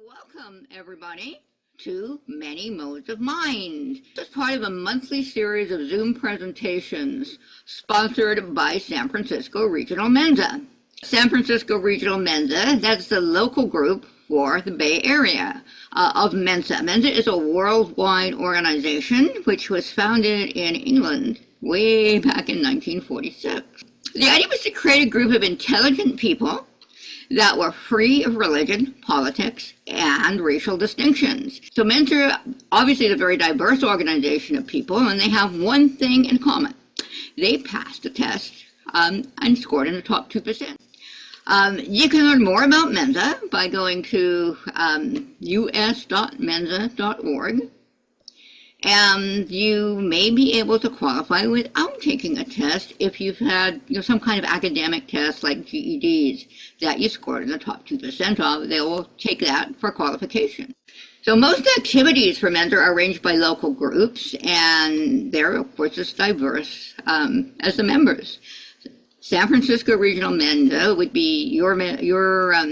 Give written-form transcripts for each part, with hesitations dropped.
Welcome, everybody, to Many Modes of Mind. This is part of a monthly series of Zoom presentations sponsored by San Francisco Regional Mensa. San Francisco Regional Mensa, that's the local group for the Bay Area of Mensa. Mensa is a worldwide organization which was founded in England way back in 1946. The idea was to create a group of intelligent people that were free of religion, politics, and racial distinctions. So Mensa obviously is a very diverse organization of people, and they have one thing in common. They passed the test and scored in the top 2%. You can learn more about Mensa by going to us.mensa.org. And you may be able to qualify without taking a test if you've had some kind of academic test like GEDs that you scored in the top 2% of. They will take that for qualification. So most activities for Mensa are arranged by local groups, and they're, of course, as diverse as the members. San Francisco Regional Mensa would be your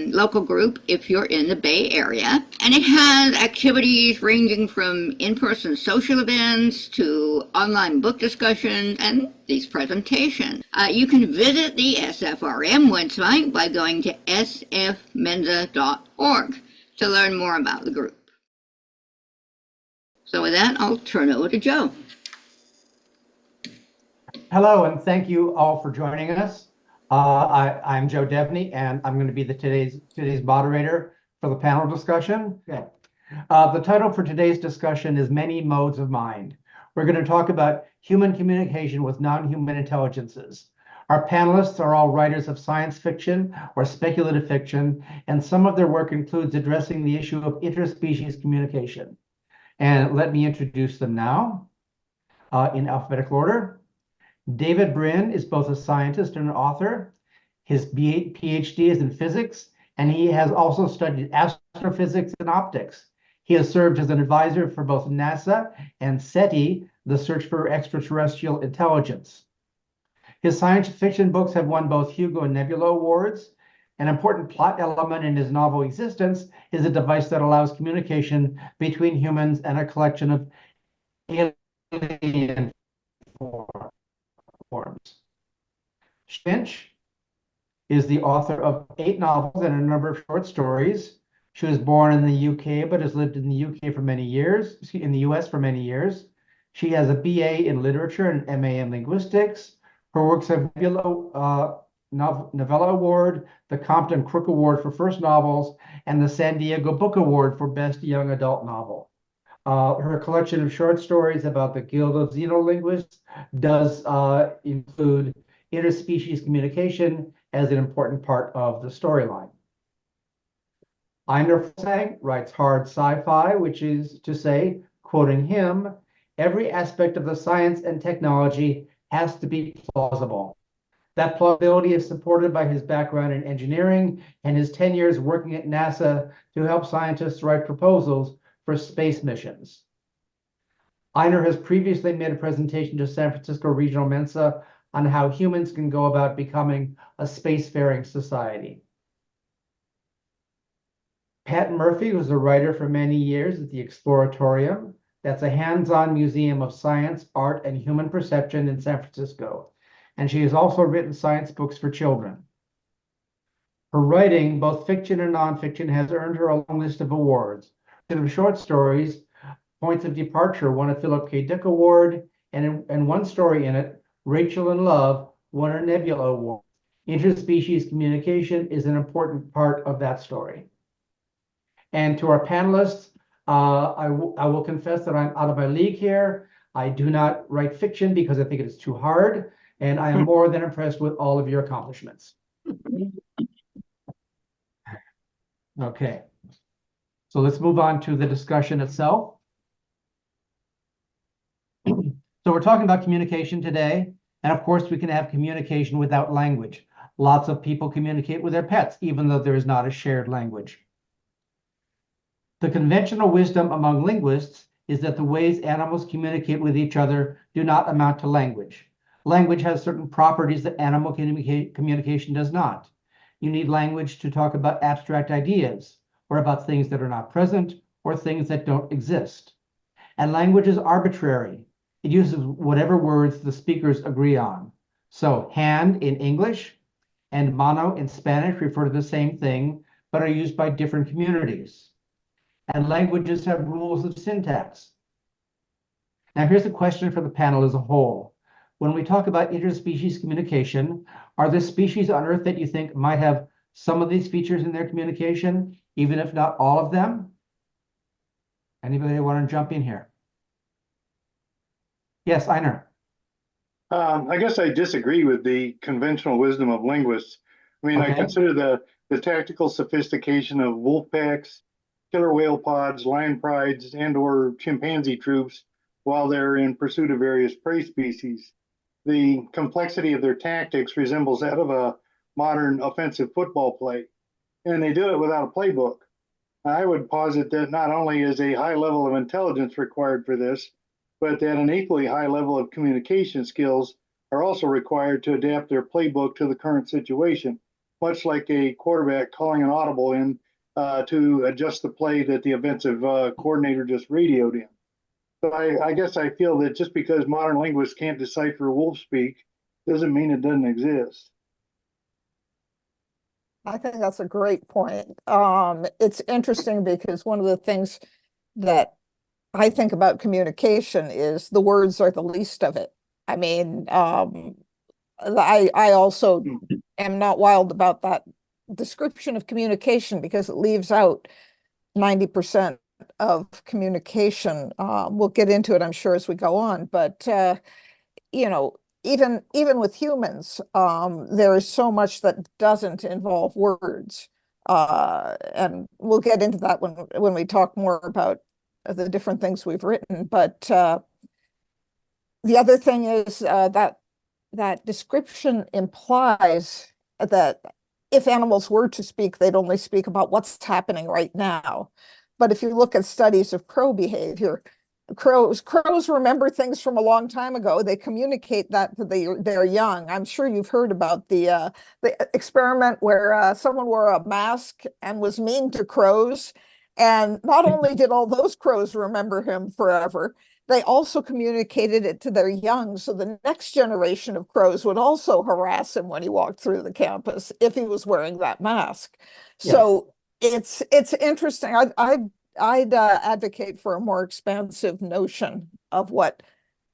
local group if you're in the Bay Area. And it has activities ranging from in-person social events to online book discussions and these presentations. You can visit the SFRM website by going to sfmensa.org to learn more about the group. So with that, I'll turn over to Joe. Hello, and thank you all for joining us. I'm Joe Devney, and I'm going to be today's moderator for the panel discussion. Okay. The title for today's discussion is Many Modes of Mind. We're going to talk about human communication with non-human intelligences. Our panelists are all writers of science fiction or speculative fiction, and some of their work includes addressing the issue of interspecies communication. And let me introduce them now in alphabetical order. David Brin is both a scientist and an author. His PhD is in physics, and he has also studied astrophysics and optics. He has served as an advisor for both NASA and SETI, the Search for Extraterrestrial Intelligence. His science fiction books have won both Hugo and Nebula Awards. An important plot element in his novel Existence is a device that allows communication between humans and a collection of alien forms. Finch is the author of 8 novels and a number of short stories. She was born in the UK, but has lived in the UK for many years, in the US for many years. She has a BA in literature and MA in linguistics. Her works have Novella Award, the Compton Crook Award for first novels, and the San Diego Book Award for best young adult novel. Her collection of short stories about the Guild of Xenolinguists does include interspecies communication as an important part of the storyline. Ejner Fulsang writes hard sci-fi, which is to say, quoting him, every aspect of the science and technology has to be plausible. That plausibility is supported by his background in engineering and his 10 years working at NASA to help scientists write proposals for space missions. Ejner has previously made a presentation to San Francisco Regional Mensa on how humans can go about becoming a spacefaring society. Pat Murphy was a writer for many years at the Exploratorium. That's a hands-on museum of science, art, and human perception in San Francisco. And she has also written science books for children. Her writing, both fiction and nonfiction, has earned her a long list of awards. Of short stories, Points of Departure won a Philip K. Dick Award, and one story in it, Rachel in Love, won a Nebula Award. Interspecies communication is an important part of that story. And to our panelists, I will confess that I'm out of my league here. I do not write fiction because I think it is too hard, and I am more than impressed with all of your accomplishments. Okay. So let's move on to the discussion itself. So we're talking about communication today. And of course, we can have communication without language. Lots of people communicate with their pets, even though there is not a shared language. The conventional wisdom among linguists is that the ways animals communicate with each other do not amount to language. Language has certain properties that animal communication does not. You need language to talk about abstract ideas, or about things that are not present or things that don't exist. And language is arbitrary. It uses whatever words the speakers agree on. So hand in English and mano in Spanish refer to the same thing, but are used by different communities. And languages have rules of syntax. Now, here's a question for the panel as a whole. When we talk about interspecies communication, are there species on Earth that you think might have some of these features in their communication, even if not all of them? Anybody want to jump in here? Yes, Ejner. I guess I disagree with the conventional wisdom of linguists. I mean, I Okay. consider the tactical sophistication of wolf packs, killer whale pods, lion prides, and/or chimpanzee troops while they're in pursuit of various prey species. The complexity of their tactics resembles that of a modern offensive football play, and they do it without a playbook. I would posit that not only is a high level of intelligence required for this, but that an equally high level of communication skills are also required to adapt their playbook to the current situation, much like a quarterback calling an audible in to adjust the play that the offensive coordinator just radioed in. So I guess I feel that just because modern linguists can't decipher wolf speak doesn't mean it doesn't exist. I think that's a great point. It's interesting because one of the things that I think about communication is the words are the least of it. I mean, I also am not wild about that description of communication because it leaves out 90% of communication. We'll get into it, I'm sure, as we go on, but you know, even with humans, there is so much that doesn't involve words. And we'll get into that when we talk more about the different things we've written. But the other thing is that description implies that if animals were to speak, they'd only speak about what's happening right now. But if you look at studies of crow behavior, crows remember things from a long time ago. They communicate that to they're young. I'm sure you've heard about the experiment where someone wore a mask and was mean to crows. And not only did all those crows remember him forever, they also communicated it to their young. So the next generation of crows would also harass him when he walked through the campus if he was wearing that mask. Yes. So it's interesting. I'd advocate for a more expansive notion of what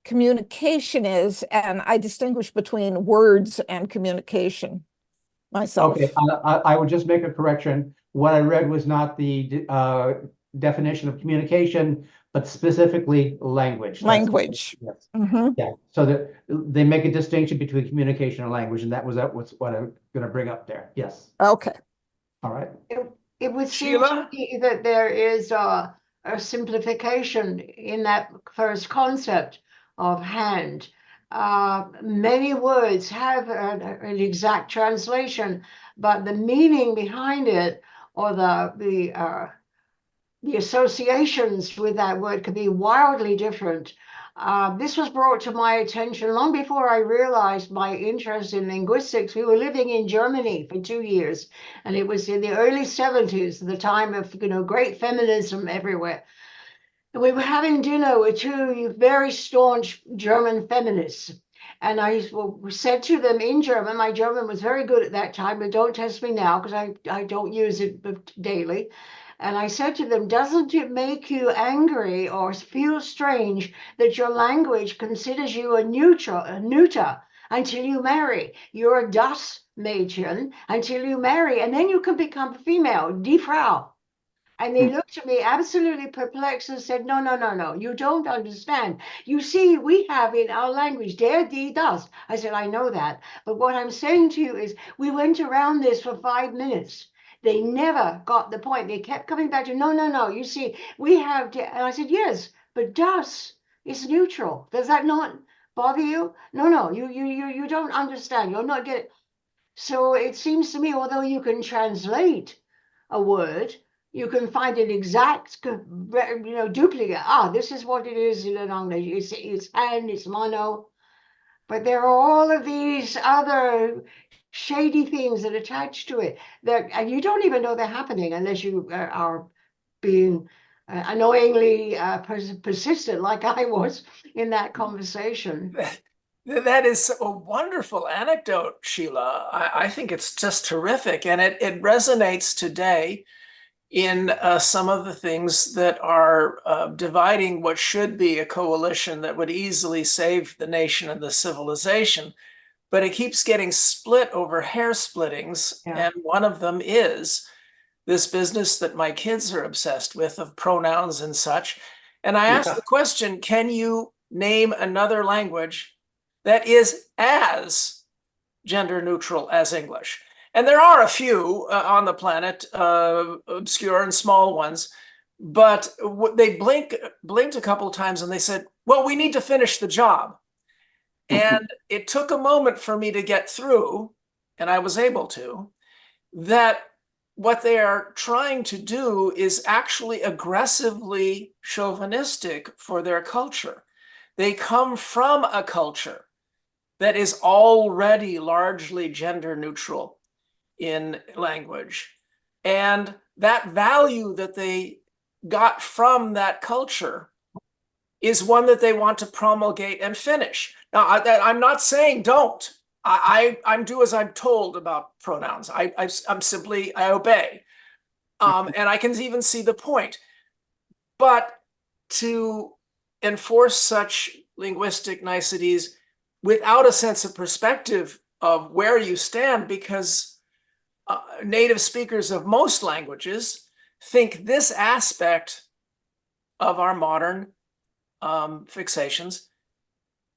communication is, and I distinguish between words and communication myself. Okay, I would just make a correction. What I read was not the definition of communication, but specifically language. Language. Yes. Mhm. Yeah. So that they make a distinction between communication and language, and that was what I'm going to bring up there. Yes. Okay. All right. It would seem to me that there is a simplification in that first concept of hand. Many words have an exact translation, but the meaning behind it or the associations with that word could be wildly different. This was brought to my attention long before I realized my interest in linguistics. We were living in Germany for 2 years, and it was in the early 70s, the time of great feminism everywhere. And we were having dinner with two very staunch German feminists. And I said to them in German, my German was very good at that time, but don't test me now because I don't use it daily. And I said to them, doesn't it make you angry or feel strange that your language considers you a neuter until you marry? You're a das Mädchen until you marry, and then you can become a female, die Frau. And they looked at me absolutely perplexed and said, no, you don't understand. You see, we have in our language, der, die, das. I said, I know that. But what I'm saying to you is we went around this for 5 minutes. They never got the point. They kept coming back to, no. You see, we have, and I said, yes, but das is neutral. Does that not bother you? No, you don't understand. You're not getting. So it seems to me, although you can translate a word, you can find an exact, duplicate. This is what it is in English. It's hand, it's mono. But there are all of these other shady things that attach to it that, and you don't even know they're happening unless you are being annoyingly persistent, like I was in that conversation. That is a wonderful anecdote, Sheila. I think it's just terrific. And it resonates today in some of the things that are dividing what should be a coalition that would easily save the nation and the civilization. But it keeps getting split over hair splittings. Yeah. And one of them is this business that my kids are obsessed with of pronouns and such. And I asked the question, can you name another language that is as gender neutral as English? And there are a few on the planet, obscure and small ones, but they blinked a couple of times and they said, well, we need to finish the job. And it took a moment for me to get through, and I was able to, that what they are trying to do is actually aggressively chauvinistic for their culture. They come from a culture that is already largely gender neutral in language. And that value that they got from that culture is one that they want to promulgate and finish. Now, I'm not saying don't. I'm do as I'm told about pronouns. I'm simply, I obey. And I can even see the point. But to enforce such linguistic niceties without a sense of perspective of where you stand, because native speakers of most languages think this aspect of our modern fixations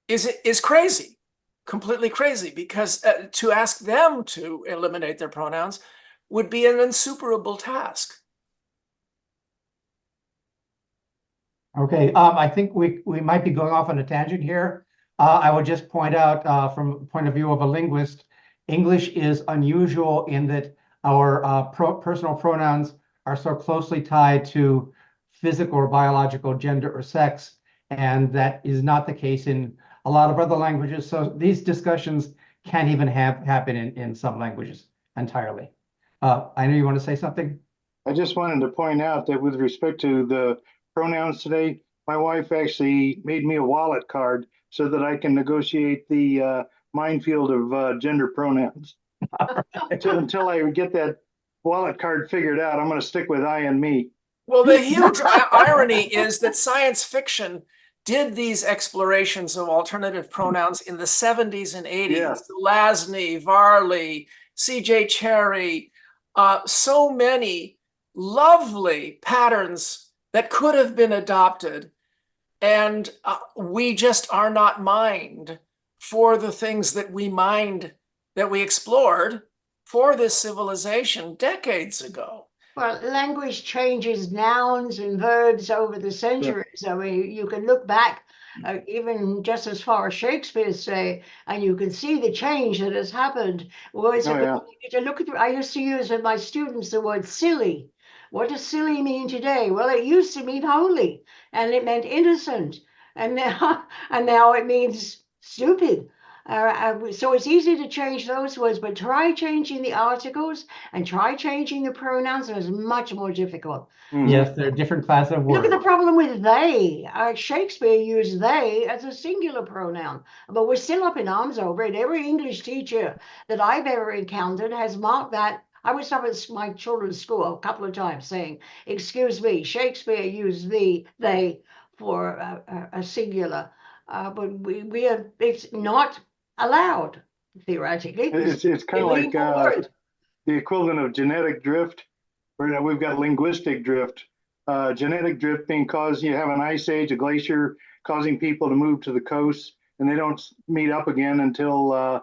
is crazy. Completely crazy, because to ask them to eliminate their pronouns would be an insuperable task. Okay, I think we might be going off on a tangent here. I would just point out from the point of view of a linguist, English is unusual in that our personal pronouns are so closely tied to physical or biological gender or sex, and that is not the case in a lot of other languages. So these discussions can't even happen in some languages entirely. I know you want to say something? I just wanted to point out that with respect to the pronouns today, my wife actually made me a wallet card so that I can negotiate the minefield of gender pronouns. Until I get that wallet card figured out, I'm going to stick with I and me. Well, the huge irony is that science fiction did these explorations of alternative pronouns in the 70s and 80s. Yeah. Lasny, Varley, C.J. Cherry, so many lovely patterns that could have been adopted. And we just are not mined for the things that we mined, that we explored for this civilization decades ago. Well, language changes nouns and verbs over the centuries. I mean, you can look back even just as far as Shakespeare's say, and you can see the change that has happened. Words to look at. I used to use with my students the word silly. What does silly mean today? Well, it used to mean holy, and it meant innocent, and now it means stupid. So it's easy to change those words, but try changing the articles and try changing the pronouns, and it's much more difficult. Yes, they're different class of words. Look at the problem with they. Shakespeare used they as a singular pronoun, but we're still up in arms over it. Every English teacher that I've ever encountered has marked that. I was up at my children's school a couple of times saying, excuse me, Shakespeare used they for a singular, but it's not allowed theoretically. It's kind of like the equivalent of genetic drift. Where we've got linguistic drift. Genetic drift being caused, you have an ice age, a glacier causing people to move to the coast, and they don't meet up again until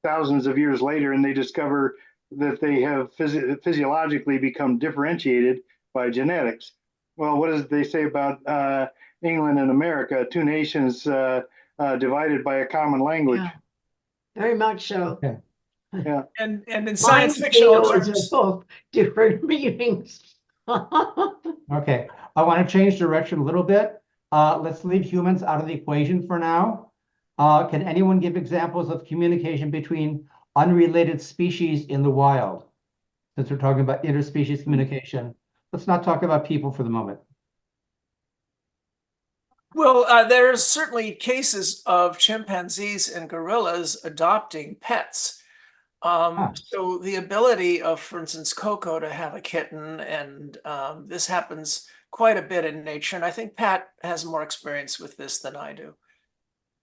thousands of years later, and they discover that they have physiologically become differentiated by genetics. Well, what does they say about England and America, two nations divided by a common language? Yeah, very much so. Okay. Yeah. And in science fictional terms, both different meanings. Okay, I want to change direction a little bit. Let's leave humans out of the equation for now. Can anyone give examples of communication between unrelated species in the wild. Since we're talking about interspecies communication, let's not talk about people for the moment. Well, there's certainly cases of chimpanzees and gorillas adopting pets. So the ability of, for instance, Coco to have a kitten, and this happens quite a bit in nature. And I think Pat has more experience with this than I do.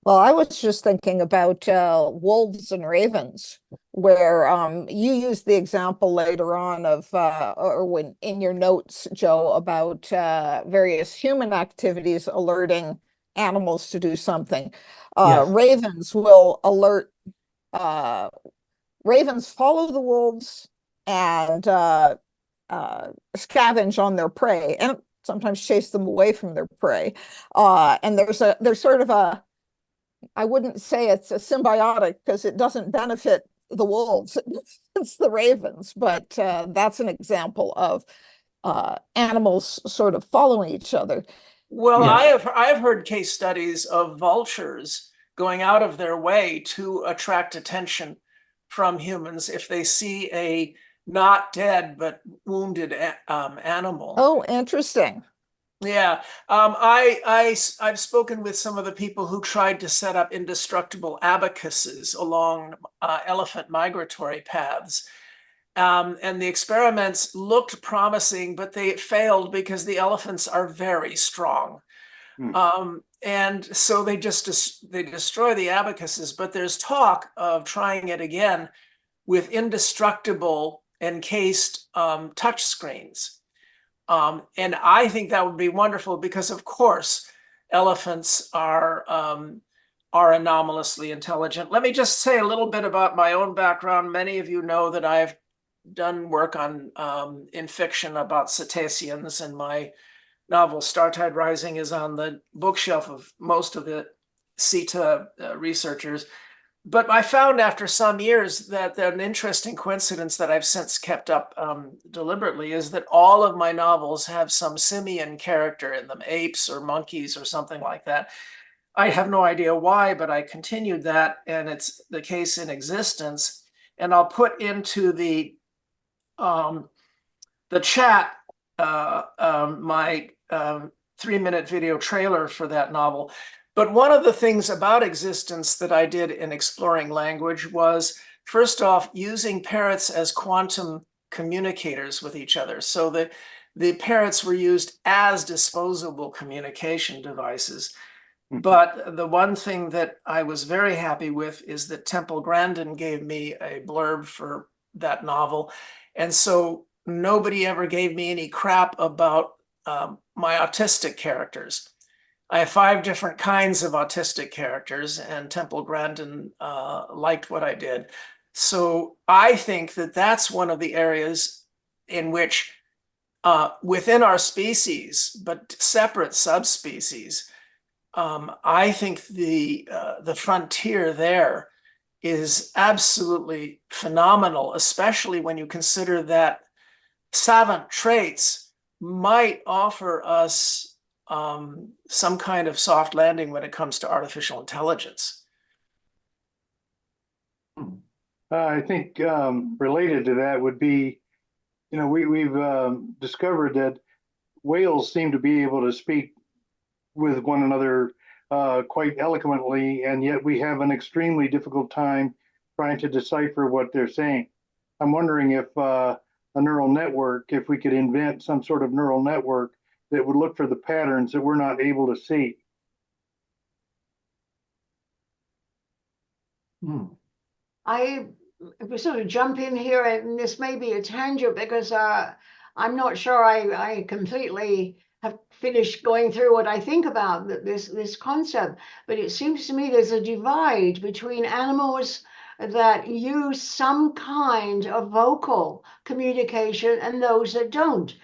Well, I was just thinking about wolves and ravens, where you used the example later on of, or when in your notes, Joe, about various human activities alerting animals to do something. Yes. Ravens will alert, ravens follow the wolves and scavenge on their prey and sometimes chase them away from their prey. And there's sort of a, I wouldn't say it's a symbiotic because it doesn't benefit the wolves, it's the ravens, but that's an example of animals sort of following each other. Well, Yeah. I have heard case studies of vultures going out of their way to attract attention from humans if they see a not dead but wounded animal. Oh, interesting. Yeah, I've spoken with some of the people who tried to set up indestructible abacuses along elephant migratory paths. And the experiments looked promising, but they failed because the elephants are very strong. And so they destroy the abacuses, but there's talk of trying it again with indestructible encased touch screens. And I think that would be wonderful because, of course, elephants are anomalously intelligent. Let me just say a little bit about my own background. Many of you know that I've done work on in fiction about cetaceans, and my novel Startide Rising is on the bookshelf of most of the CETA researchers. But I found after some years that an interesting coincidence that I've since kept up deliberately is that all of my novels have some simian character in them, apes or monkeys or something like that. I have no idea why, but I continued that, and it's the case in Existence. And I'll put into the chat my 3-minute video trailer for that novel. But one of the things about Existence that I did in exploring language was, first off, using parrots as quantum communicators with each other. So the parrots were used as disposable communication devices. But the one thing that I was very happy with is that Temple Grandin gave me a blurb for that novel. And so nobody ever gave me any crap about my autistic characters. I have 5 different kinds of autistic characters, and Temple Grandin liked what I did. So I think that that's one of the areas in which within our species, but separate subspecies, I think the frontier there is absolutely phenomenal, especially when you consider that savant traits might offer us some kind of soft landing when it comes to artificial intelligence. I think related to that would be, we've discovered that whales seem to be able to speak with one another quite eloquently, and yet we have an extremely difficult time trying to decipher what they're saying. I'm wondering if a neural network, if we could invent some sort of neural network that would look for the patterns that we're not able to see. I sort of jump in here, and this may be a tangent because I'm not sure I completely have finished going through what I think about this concept, but it seems to me there's a divide between animals that use some kind of vocal communication and those that don't.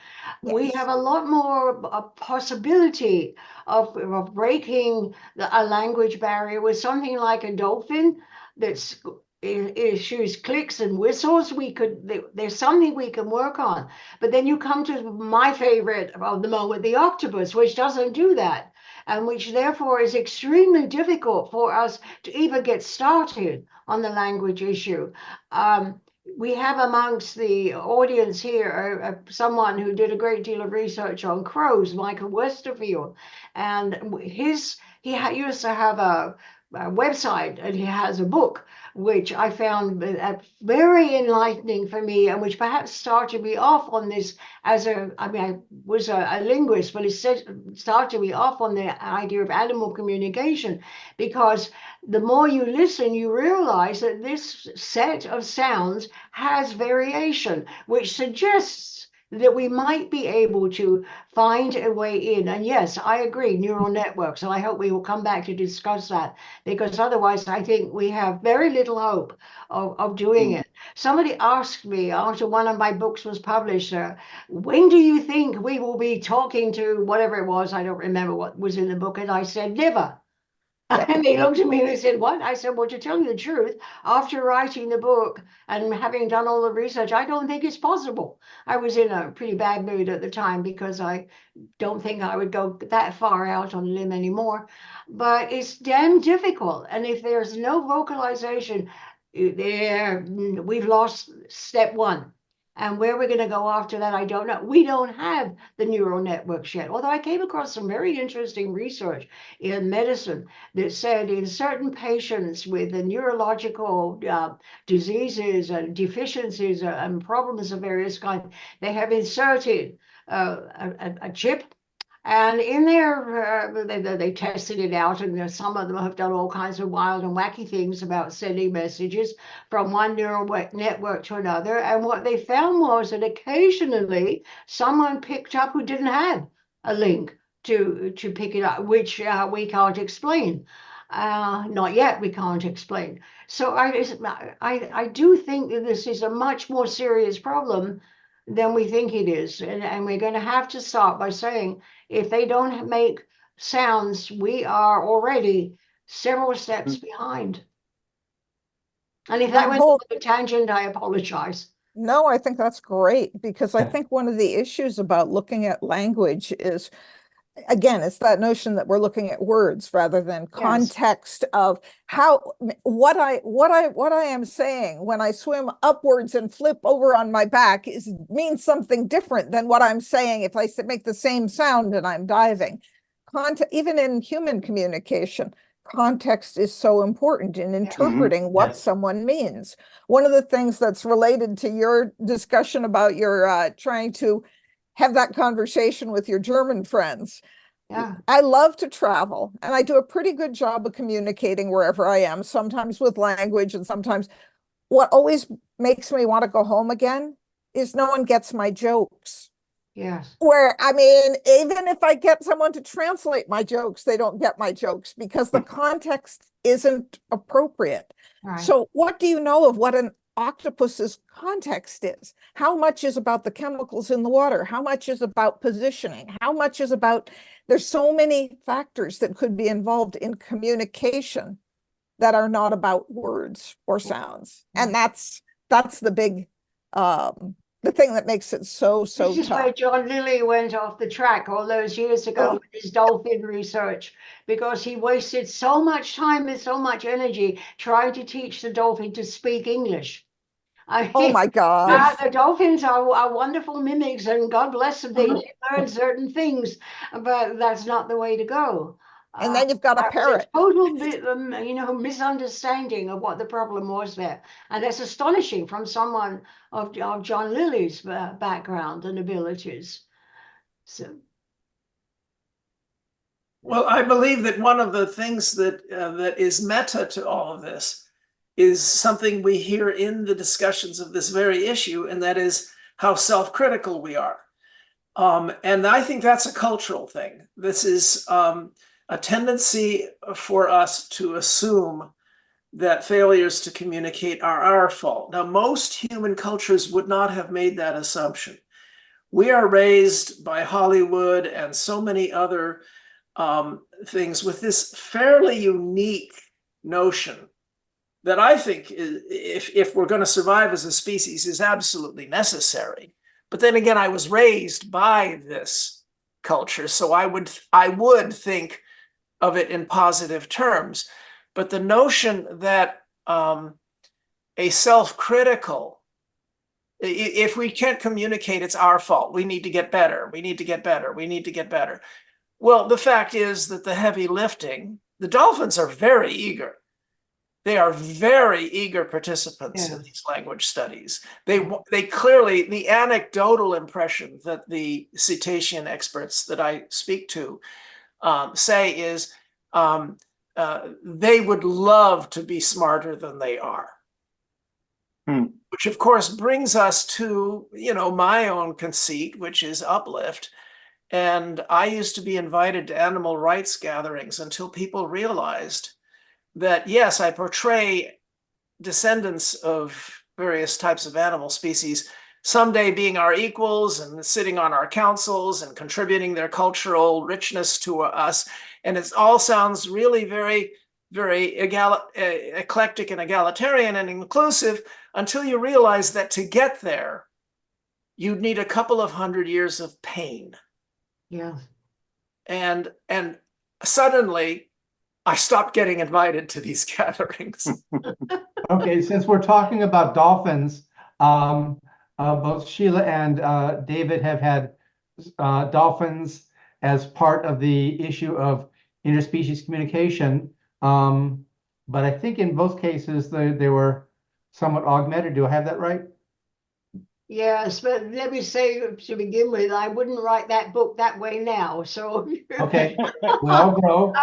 We Yes. have a lot more possibility of breaking a language barrier with something like a dolphin that's issues clicks and whistles. There's something we can work on. But then you come to my favorite of the moment, the octopus, which doesn't do that. and which therefore is extremely difficult for us to even get started on the language issue. We have amongst the audience here someone who did a great deal of research on crows, Michael Westerfield, and he used to have a website, and he has a book which I found very enlightening for me, and which perhaps started me off on this I was a linguist, but it started me off on the idea of animal communication, because the more you listen, you realize that this set of sounds has variation, which suggests that we might be able to find a way in. And yes, I agree, neural networks, and I hope we will come back to discuss that, because otherwise I think we have very little hope of doing it. Somebody asked me after one of my books was published, when do you think we will be talking to whatever it was? I don't remember what was in the book. And I said, never. And they looked at me and they said, what? I said, well, to tell you the truth, after writing the book and having done all the research, I don't think it's possible. I was in a pretty bad mood at the time, because I don't think I would go that far out on a limb anymore. But it's damn difficult. And if there's no vocalization, we've lost step one. And where we're going to go after that, I don't know. We don't have the neural networks yet. Although I came across some very interesting research in medicine that said in certain patients with the neurological diseases and deficiencies and problems of various kinds, they have inserted a chip. And in there, they tested it out, and some of them have done all kinds of wild and wacky things about sending messages from one neural network to another. And what they found was that occasionally someone picked up who didn't have a link to pick it up, which we can't explain. Not yet, we can't explain. So I do think that this is a much more serious problem than we think it is. And we're going to have to start by saying, if they don't make sounds, we are already several steps behind. And if that went off a tangent, I apologize. No, I think that's great, because I think one of the issues about looking at language is, again, it's that notion that we're looking at words rather than context of what I am saying when I swim upwards and flip over on my back means something different than what I'm saying if I make the same sound and I'm diving. Even in human communication, context is so important in interpreting what someone means. One of the things that's related to your discussion about your trying to have that conversation with your German friends. Yeah. I love to travel, and I do a pretty good job of communicating wherever I am, sometimes with language, and sometimes what always makes me want to go home again is no one gets my jokes. Yes. Where, I mean, even if I get someone to translate my jokes, they don't get my jokes because the context isn't appropriate. Right. So what do you know of what an octopus's context is? How much is about the chemicals in the water? How much is about positioning? How much is about, there's so many factors that could be involved in communication that are not about words or sounds. And that's the big, the thing that makes it so This is tough. where John Lilly went off the track all those years ago with his dolphin research, because he wasted so much time and so much energy trying to teach the dolphin to speak English. Oh my God. The dolphins are wonderful mimics, and God bless them, they learn certain things, but that's not the way to go. And then you've got a parrot. Total misunderstanding of what the problem was there. And that's astonishing from someone of John Lilly's background and abilities. So. Well, I believe that one of the things that that is meta to all of this is something we hear in the discussions of this very issue, and that is how self-critical we are. And I think that's a cultural thing. This is a tendency for us to assume that failures to communicate are our fault. Now, most human cultures would not have made that assumption. We are raised by Hollywood and so many other things with this fairly unique notion that I think is, if we're going to survive as a species, is absolutely necessary. But then again, I was raised by this culture, so I would think of it in positive terms. But the notion that a self-critical, if we can't communicate, it's our fault. We need to get better. We need to get better. We need to get better. Well, the fact is that the heavy lifting, the dolphins are very eager. They are very eager participants in these language studies. They clearly, the anecdotal impression that the cetacean experts that I speak to say is they would love to be smarter than they are. Which of course brings us to, my own conceit, which is uplift. And I used to be invited to animal rights gatherings until people realized that, yes, I portray descendants of various types of animal species someday being our equals and sitting on our councils and contributing their cultural richness to us. And it all sounds really very, very eclectic and egalitarian and inclusive until you realize that to get there, you'd need a couple of 100 years of pain. Yeah. And suddenly I stopped getting invited to these gatherings. Okay, since we're talking about dolphins, both Sheila and David have had dolphins as part of the issue of interspecies communication. But I think in both cases they were somewhat augmented. Do I have that right? Yes, but let me say to begin with, I wouldn't write that book that way now. So Okay, well, grow.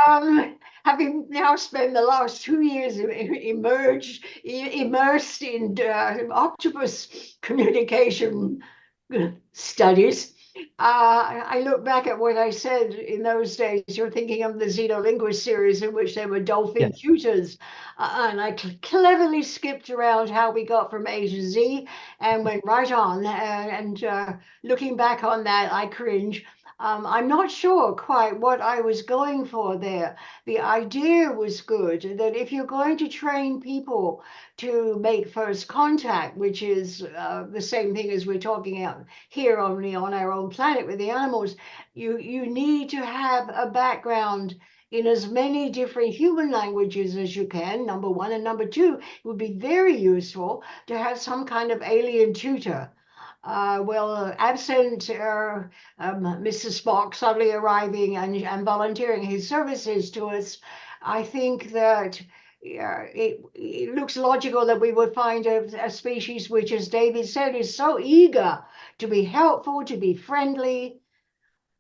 Having now spent the last 2 years immersed in octopus communication studies, I look back at what I said in those days. You're thinking of the Xenolinguist series in which there were dolphin tutors, and I cleverly skipped around how we got from A to Z and went right on. Looking back on that, I cringe. I'm not sure quite what I was going for there. The idea was good, that if you're going to train people to make first contact, which is the same thing as we're talking about here only on our own planet with the animals, you need to have a background in as many different human languages as you can, number one. And number two, it would be very useful to have some kind of alien tutor. Absent Mr. Spock suddenly arriving and volunteering his services to us, I think that it looks logical that we would find a species which, as David said, is so eager to be helpful, to be friendly.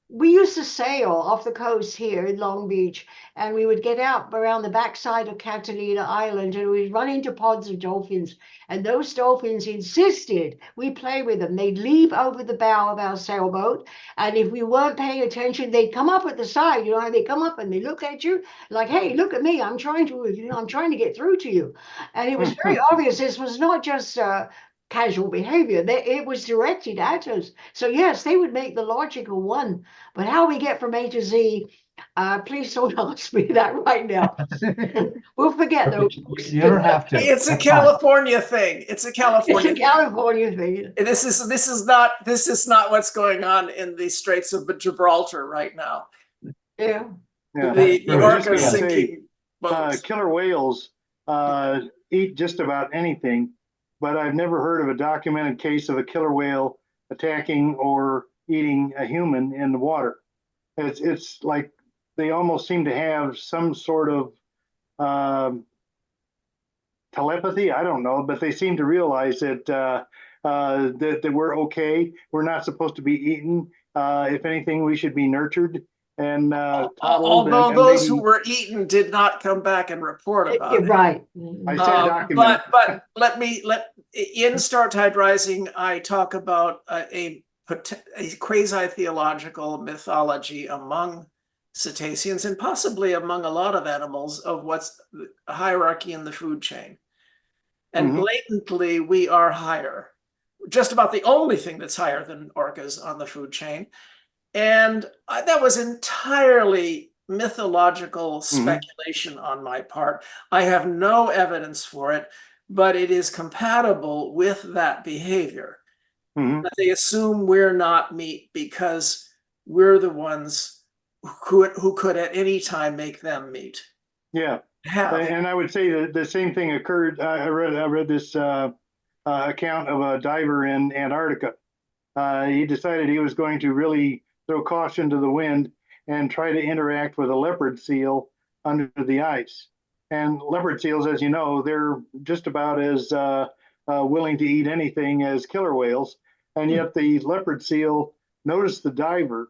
We used to sail off the coast here in Long Beach, and we would get out around the backside of Catalina Island, and we'd run into pods of dolphins. And those dolphins insisted we play with them. They'd leap over the bow of our sailboat, and if we weren't paying attention, they'd come up at the side. You know how they come up and they look at you like, "Hey, look at me! I'm trying to get through to you." And it was very obvious this was not just casual behavior. It was directed at us. So yes, they would make the logical one. But how we get from A to Z, please don't ask me that right now. We'll forget those books. You don't have to. It's a That's California thing. It's a California It's a California thing. This is not what's going on in the Straits of Gibraltar right now. Yeah. The orca sinking boats. Killer whales eat just about anything, but I've never heard of a documented case of a killer whale attacking or eating a human in the water. It's like they almost seem to have some sort of telepathy. I don't know, but they seem to realize that that we're okay. We're not supposed to be eaten. If anything, we should be nurtured. And although those who were eaten did not come back and report about it. Right. I said documented. But in Star Tide Rising, I talk about a quasi-theological mythology among cetaceans and possibly among a lot of animals of what's a hierarchy in the food chain. And blatantly, we are higher. Just about the only thing that's higher than orcas on the food chain. And that was entirely mythological speculation on my part. I have no evidence for it, but it is compatible with that behavior. That they assume we're not meat because we're the ones who could at any time make them meet. Yeah. Have. And I would say that the same thing occurred. I read this account of a diver in Antarctica. He decided he was going to really throw caution to the wind and try to interact with a leopard seal under the ice. And leopard seals, as you know, they're just about as willing to eat anything as killer whales. And yet the leopard seal noticed the diver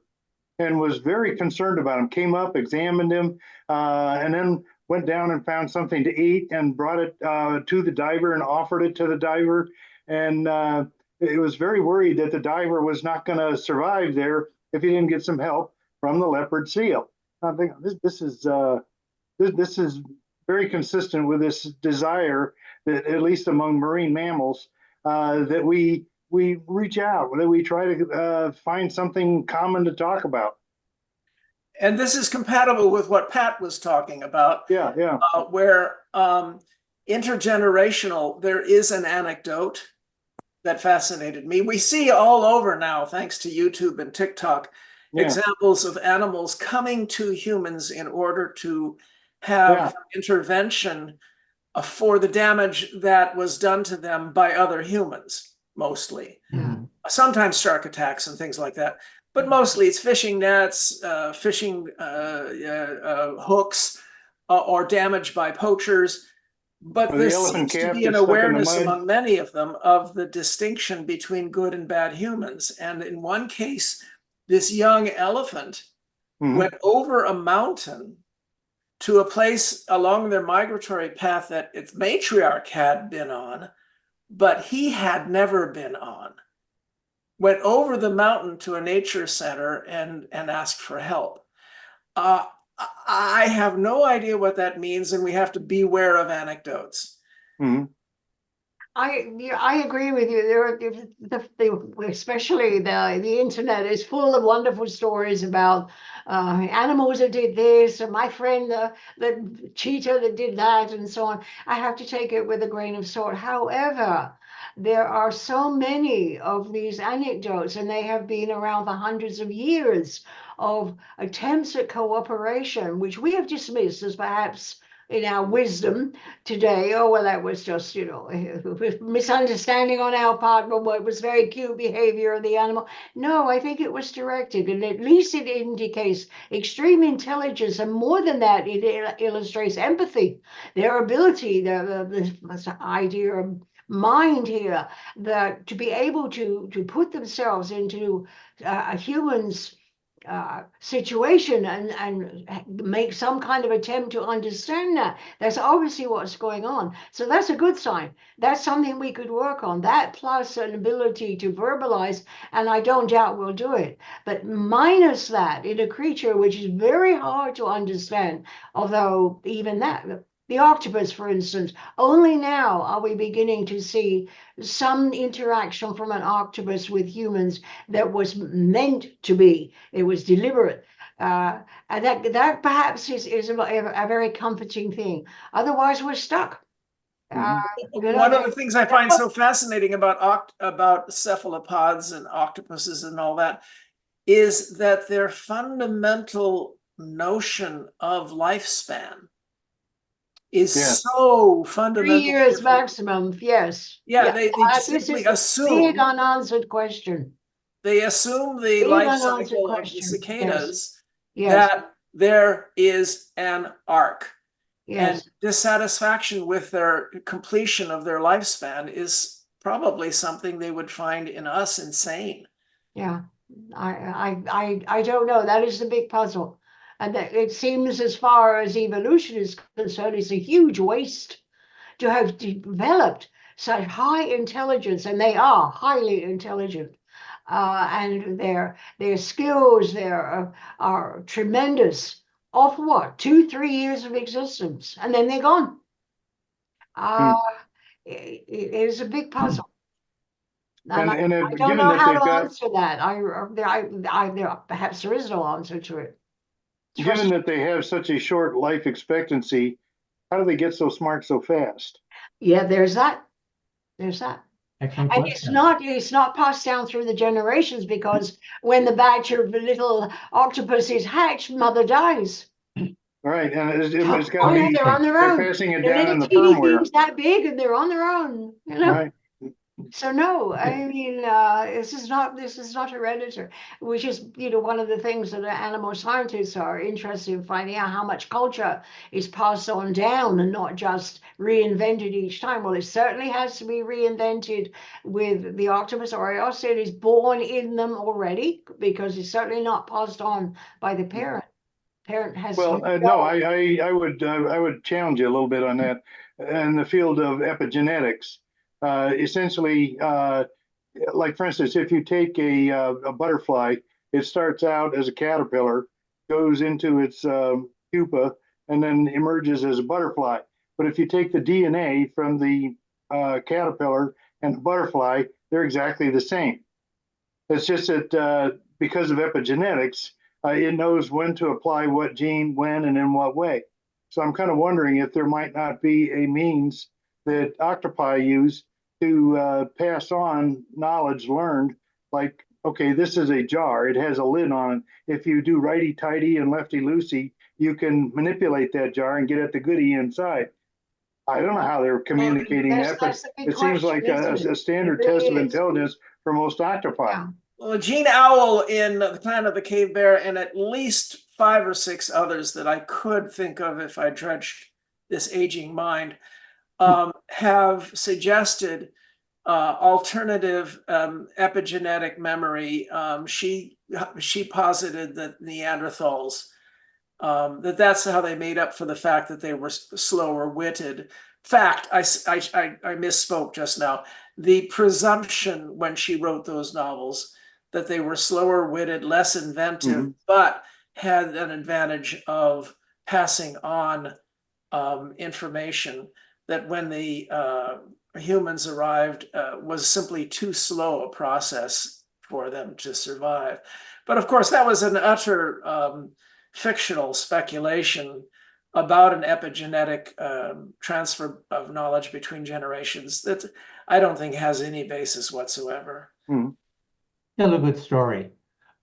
and was very concerned about him, came up, examined him, and then went down and found something to eat and brought it to the diver and offered it to the diver. And it was very worried that the diver was not going to survive there if he didn't get some help from the leopard seal. I think this is very consistent with this desire that, at least among marine mammals, that we reach out, that we try to find something common to talk about. And this is compatible with what Pat was talking about. Yeah, yeah. Where intergenerational, there is an anecdote that fascinated me. We see all over now, thanks to YouTube and TikTok, examples of animals coming to humans in order to have intervention for the damage that was done to them by other humans, mostly. Sometimes shark attacks and things like that. But mostly it's fishing nets, fishing hooks, or damage by poachers. But there seems to be an awareness among many of them of the distinction between good and bad humans. And in one case, this young elephant went over a mountain to a place along their migratory path that its matriarch had been on, but he had never been on. Went over the mountain to a nature center and asked for help. I have no idea what that means, and we have to beware of anecdotes. I agree with you. Especially the internet is full of wonderful stories about animals that did this, and my friend the cheetah that did that, and so on. I have to take it with a grain of salt. However, there are so many of these anecdotes, and they have been around for hundreds of years, of attempts at cooperation, which we have dismissed as perhaps in our wisdom today, oh, well, that was just, misunderstanding on our part, but it was very cute behavior of the animal. No, I think it was directed, and at least it indicates extreme intelligence, and more than that, it illustrates empathy, their ability, the idea of mind here, that to be able to put themselves into a human's situation and make some kind of attempt to understand that. That's obviously what's going on. So that's a good sign. That's something we could work on. That plus an ability to verbalize, and I don't doubt we'll do it. But minus that in a creature which is very hard to understand, although even that, the octopus, for instance, only now are we beginning to see some interaction from an octopus with humans that was meant to be. It was deliberate. And that perhaps is a very comforting thing. Otherwise, we're stuck. One of the things I find so fascinating about cephalopods and octopuses and all that is that their fundamental notion of lifespan is so fundamental. 3 years maximum, yes. Yeah, they simply assume. Big unanswered question. They assume the life cycle of the cicadas, that there is an arc. And dissatisfaction with their completion of their lifespan is probably something they would find in us insane. Yeah, I don't know. That is the big puzzle. And that it seems, as far as evolution is concerned, it's a huge waste to have developed such high intelligence, and they are highly intelligent, and their skills there are tremendous. Off what, 2-3 years of existence, and then they're gone. It is a big puzzle. And I don't know how to answer that. Perhaps there is no answer to it. Given that they have such a short life expectancy, how do they get so smart so fast? Yeah, there's that. There's that. Excellent And question. it's not passed down through the generations, because when the batch of little octopuses hatch, mother dies. Right, and it's Oh gotta yeah, be, they're on their they're own. passing it They're down little in the teeny firmware, things that big, and they're on their own, you know? right? So no, I mean, this is not hereditary, which is, one of the things that the animal scientists are interested in finding out, how much culture is passed on down and not just reinvented each time. Well, it certainly has to be reinvented with the octopus, or else it is born in them already, because it's certainly not passed on by the parent. Parent has Well, no, I would challenge you a little bit on that. In the field of epigenetics, essentially, like for instance, if you take a butterfly, it starts out as a caterpillar, goes into its pupa, and then emerges as a butterfly. But if you take the DNA from the caterpillar and the butterfly, they're exactly the same. It's just that because of epigenetics, it knows when to apply what gene, when, and in what way. So I'm kind of wondering if there might not be a means that octopi use to pass on knowledge learned, like, okay, this is a jar, it has a lid on it. If you do righty-tighty and lefty-loosey, you can manipulate that jar and get at the goodie inside. I don't know how they're communicating that, but that's a big it seems question, like isn't it? a standard It really test of is. intelligence for most octopi. Yeah. Well, Gene Owl in The Planet of the Cave Bear, and at least 5 or 6 others that I could think of if I dredged this aging mind, have suggested alternative epigenetic memory. She posited that Neanderthals, that's how they made up for the fact that they were slower witted. Fact, I misspoke just now. The presumption when she wrote those novels that they were slower witted, less inventive, but had an advantage of passing on information that when the humans arrived was simply too slow a process for them to survive. But of course, that was an utter fictional speculation about an epigenetic transfer of knowledge between generations that I don't think has any basis whatsoever. Still a good story.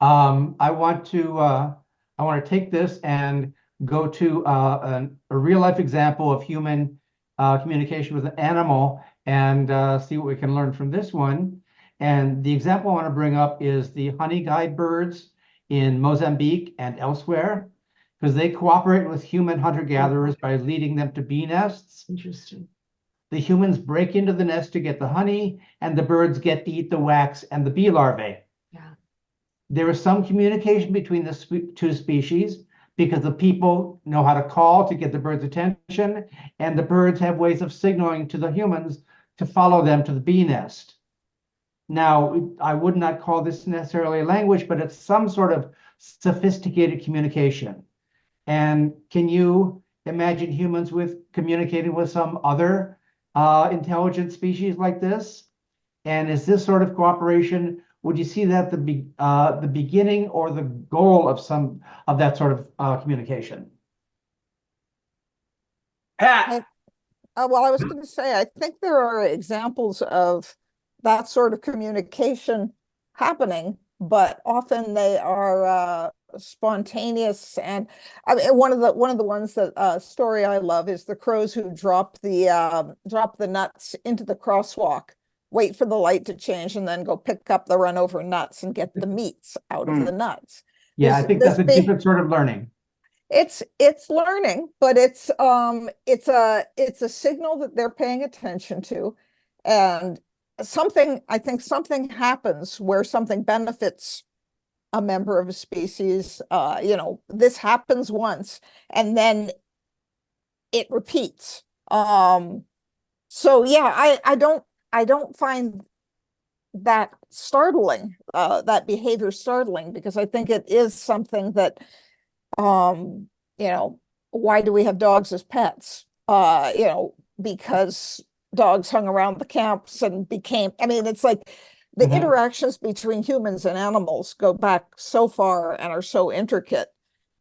I want to take this and go to a real life example of human communication with an animal and see what we can learn from this one. And the example I want to bring up is the honey guide birds in Mozambique and elsewhere, because they cooperate with human hunter-gatherers by leading them to bee nests. Interesting. The humans break into the nest to get the honey, and the birds get to eat the wax and the bee larvae. Yeah. There is some communication between the two species because the people know how to call to get the birds' attention, and the birds have ways of signaling to the humans to follow them to the bee nest. Now, I would not call this necessarily a language, but it's some sort of sophisticated communication. And can you imagine humans communicating with some other intelligent species like this? And is this sort of cooperation, would you see that the beginning or the goal of some of that sort of communication? Pat. Well, I was going to say, I think there are examples of that sort of communication happening, but often they are spontaneous. And I mean, one of the ones that story I love is the crows who drop the nuts into the crosswalk, wait for the light to change, and then go pick up the run over nuts and get the meats out of the nuts. Yeah, I think that's a different sort of learning. It's learning, but it's a signal that they're paying attention to, and I think something happens where something benefits a member of a species. This happens once and then it repeats. So yeah, I don't find that startling, that behavior startling, because I think it is something that why do we have dogs as pets? Because dogs hung around the camps and it's like the interactions between humans and animals go back so far and are so intricate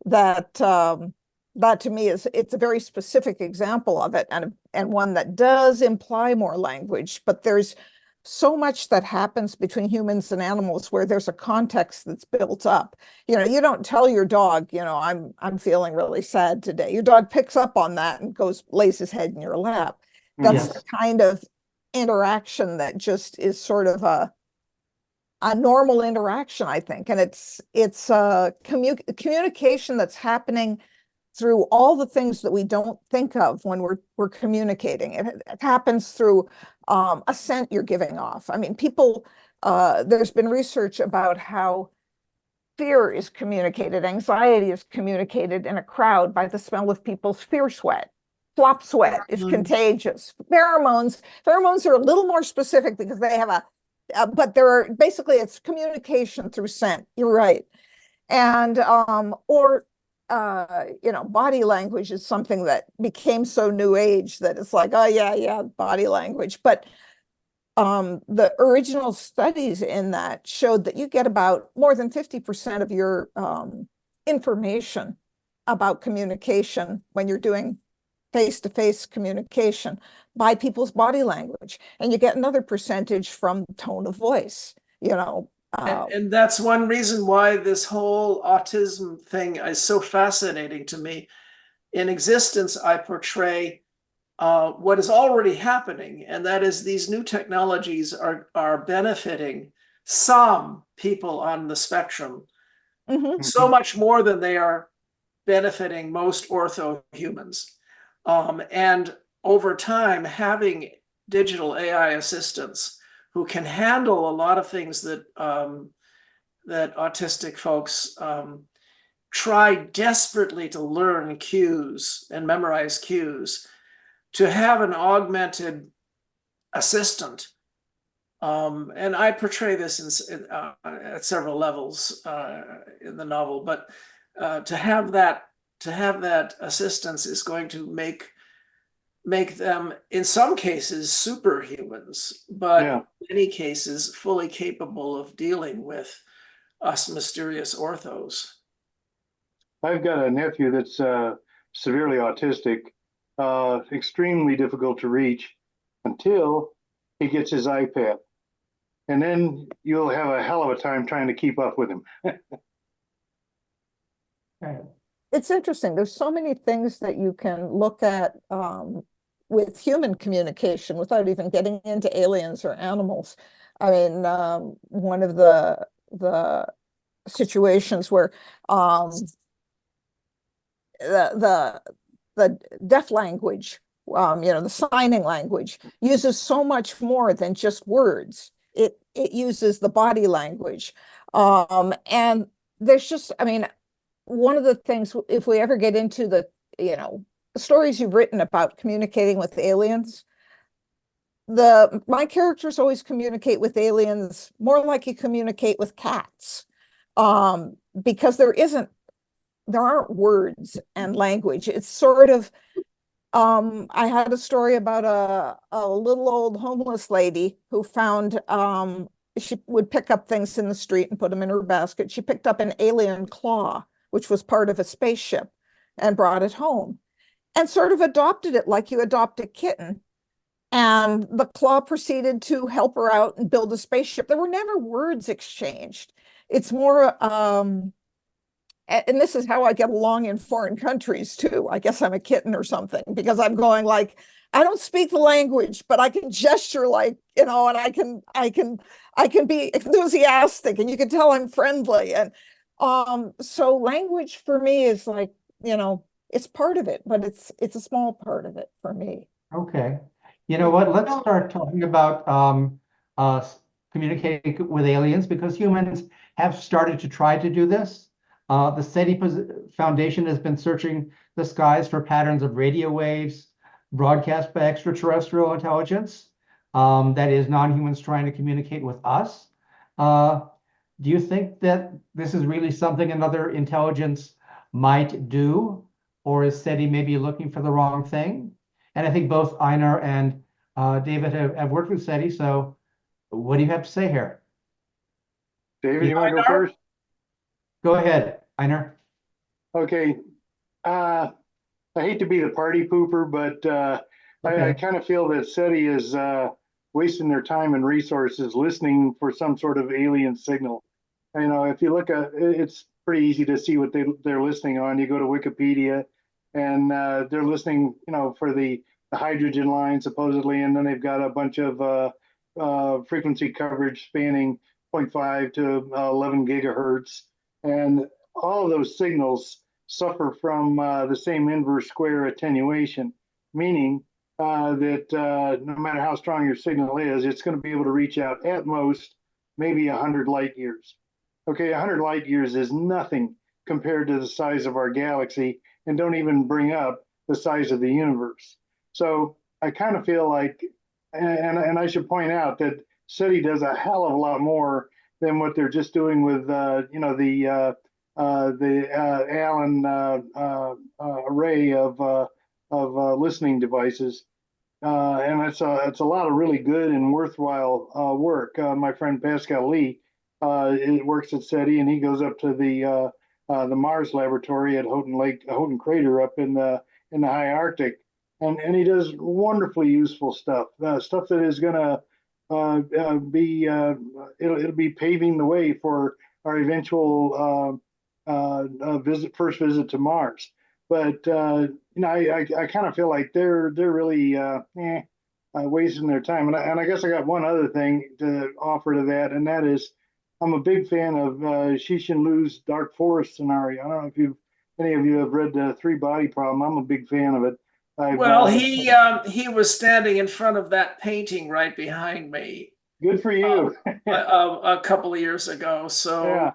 that that to me it's a very specific example of it, and one that does imply more language, but there's so much that happens between humans and animals where there's a context that's built up. You know, you don't tell your dog, you know, I'm feeling really sad today. Your dog picks up on that and goes, lays his head in your lap. That's the Yes. kind of interaction that just is sort of a normal interaction, I think. And it's a communication that's happening through all the things that we don't think of when we're communicating. It happens through a scent you're giving off. I mean, people, there's been research about how fear is communicated, anxiety is communicated in a crowd by the smell of people's fear sweat. Flop sweat is contagious. Pheromones are a little more specific because they have but there are basically it's communication through scent. You're right. And you know, body language is something that became so new age that it's like, oh yeah, body language. But the original studies in that showed that you get about more than 50% of your information about communication when you're doing face-to-face communication by people's body language. And you get another percentage from tone of voice, you know. And that's one reason why this whole autism thing is so fascinating to me. In existence, I portray what is already happening, and that is these new technologies are benefiting some people on the spectrum so much more than they are benefiting most ortho humans. And over time, having digital AI assistants who can handle a lot of things that that autistic folks try desperately to learn cues and memorize cues, to have an augmented assistant. And I portray this at several levels in the novel, but to have that assistance is going to make them, in some cases, superhumans, but in many cases, fully capable of dealing with us mysterious orthos. I've got a nephew that's severely autistic, extremely difficult to reach until he gets his iPad. And then you'll have a hell of a time trying to keep up with him. It's interesting. There's so many things that you can look at with human communication without even getting into aliens or animals. I mean, one of the situations where the deaf language, you know, the signing language uses so much more than just words. It uses the body language, and there's just, I mean, one of the things, if we ever get into the, you know, stories you've written about communicating with aliens, my characters always communicate with aliens more like you communicate with cats, because there aren't words and language. It's sort of, I had a story about a little old homeless lady who found, she would pick up things in the street and put them in her basket. She picked up an alien claw, which was part of a spaceship, and brought it home and sort of adopted it like you adopt a kitten. And the claw proceeded to help her out and build a spaceship. There were never words exchanged. It's more, and this is how I get along in foreign countries too. I guess I'm a kitten or something, because I'm going like, I don't speak the language, but I can gesture like, you know, and I can be enthusiastic, and you can tell I'm friendly. And so language for me is like, you know, it's part of it, but it's a small part of it for me. Okay. You know what? Let's start talking about communicating with aliens, because humans have started to try to do this. The SETI Foundation has been searching the skies for patterns of radio waves broadcast by extraterrestrial intelligence, that is non-humans trying to communicate with us. Do you think that this is really something another intelligence might do, or is SETI maybe looking for the wrong thing? And I think both Ejner and David have worked with SETI, so what do you have to say here? David, you want to go first? Go ahead, Ejner. Okay. I hate to be the party pooper, but I kind of feel that SETI is wasting their time and resources listening for some sort of alien signal. You know, if you look at it's pretty easy to see what they're listening on. You go to Wikipedia, and they're listening, you know, for the hydrogen line supposedly, and then they've got a bunch of frequency coverage spanning 0.5 to 11 gigahertz, and all of those signals suffer from the same inverse square attenuation, meaning that no matter how strong your signal is, it's going to be able to reach out at most maybe 100 light years. Okay, 100 light years is nothing compared to the size of our galaxy, and don't even bring up the size of the universe. So I kind of feel like, and I should point out that SETI does a hell of a lot more than what they're just doing with, you know, the Allen array of listening devices. And it's a lot of really good and worthwhile work. My friend Pascal Lee works at SETI, and he goes up to the Mars laboratory at Houghton Crater up in the high Arctic, and he does wonderfully useful stuff. Stuff that is going to be it'll be paving the way for our eventual first visit to Mars. But you know, I kind of feel like they're really wasting their time. And I guess I got one other thing to offer to that, and that is I'm a big fan of Cixin Liu's Dark Forest scenario. I don't know if any of you have read the Three Body Problem. I'm a big fan of it. Well, he was standing in front of that painting right behind me. Good for you. A couple of years ago. So yeah.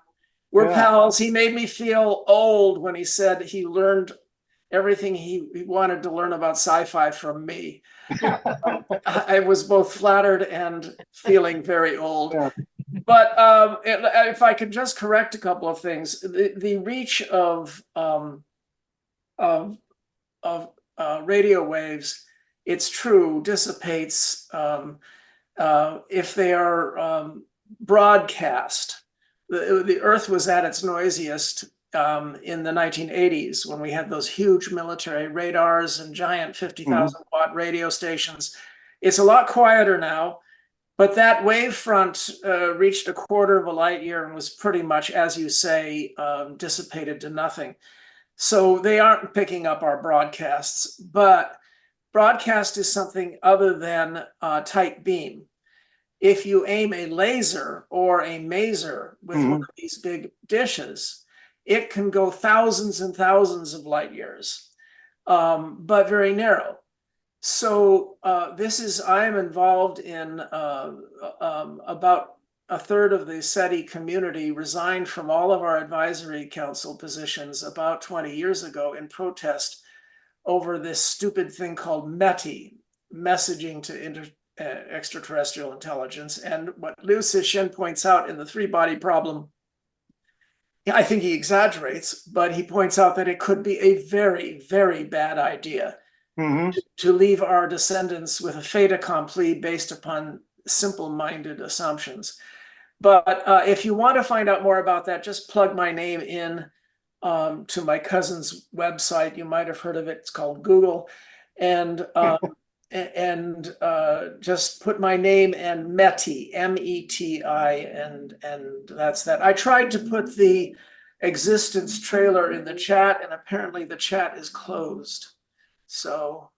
we're pals. He made me feel old when he said he learned everything he wanted to learn about sci-fi from me. I was both flattered and feeling very old. Yeah. But if I could just correct a couple of things, the reach of radio waves, it's true, dissipates if they are broadcast. The Earth was at its noisiest in the 1980s when we had those huge military radars and giant 50,000 watt radio stations. It's a lot quieter now, but that wave front reached a quarter of a light year and was pretty much, as you say, dissipated to nothing. So they aren't picking up our broadcasts, but broadcast is something other than tight beam. If you aim a laser or a maser with one of these big dishes, it can go thousands and thousands of light years, but very narrow. So I am involved in about a third of the SETI community resigned from all of our advisory council positions about 20 years ago in protest over this stupid thing called METI, messaging to extraterrestrial intelligence. And what Liu Cixin points out in the three-body problem, I think he exaggerates, but he points out that it could be a very, very bad idea to leave our descendants with a fait accompli based upon simple-minded assumptions. But if you want to find out more about that, just plug my name in to my cousin's website. You might have heard of it. It's called Google. And just put my name and METI, M-E-T-I, and that's that. I tried to put the existence trailer in the chat, and apparently the chat is closed. So,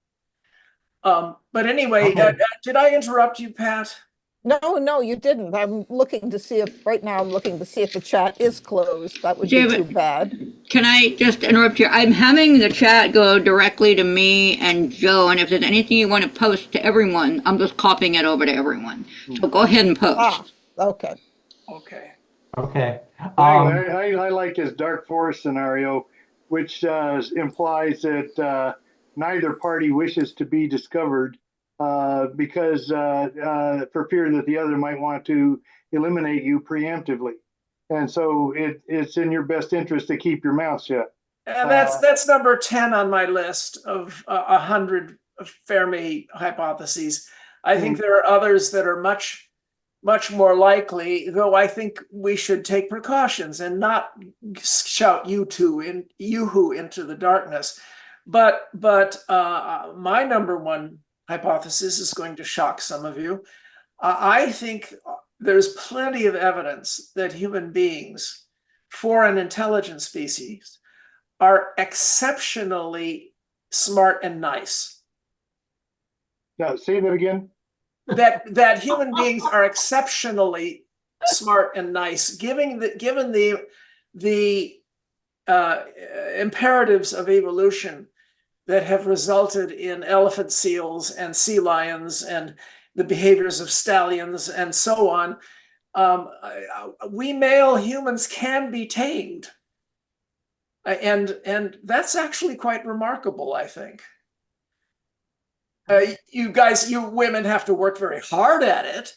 but anyway, did I interrupt you, Pat? No, you didn't. I'm looking to see if the chat is closed. That would be too bad. Can I just interrupt here? I'm having the chat go directly to me and Joe, and if there's anything you want to post to everyone, I'm just copying it over to everyone. So go ahead and post. Okay. I like his Dark Forest scenario, which implies that neither party wishes to be discovered because for fear that the other might want to eliminate you preemptively. And so it's in your best interest to keep your mouth shut. And that's number 10 on my list of 100 Fermi hypotheses. I think there are others that are much more likely, though I think we should take precautions and not shout yoo-hoo into the darkness. But my number one hypothesis is going to shock some of you. I think there's plenty of evidence that human beings, for an intelligent species, are exceptionally smart and nice. Now, say that again. That human beings are exceptionally smart and nice, given the imperatives of evolution that have resulted in elephant seals and sea lions and the behaviors of stallions and so on. We male humans can be tamed. And that's actually quite remarkable, I think. You guys, you women have to work very hard at it,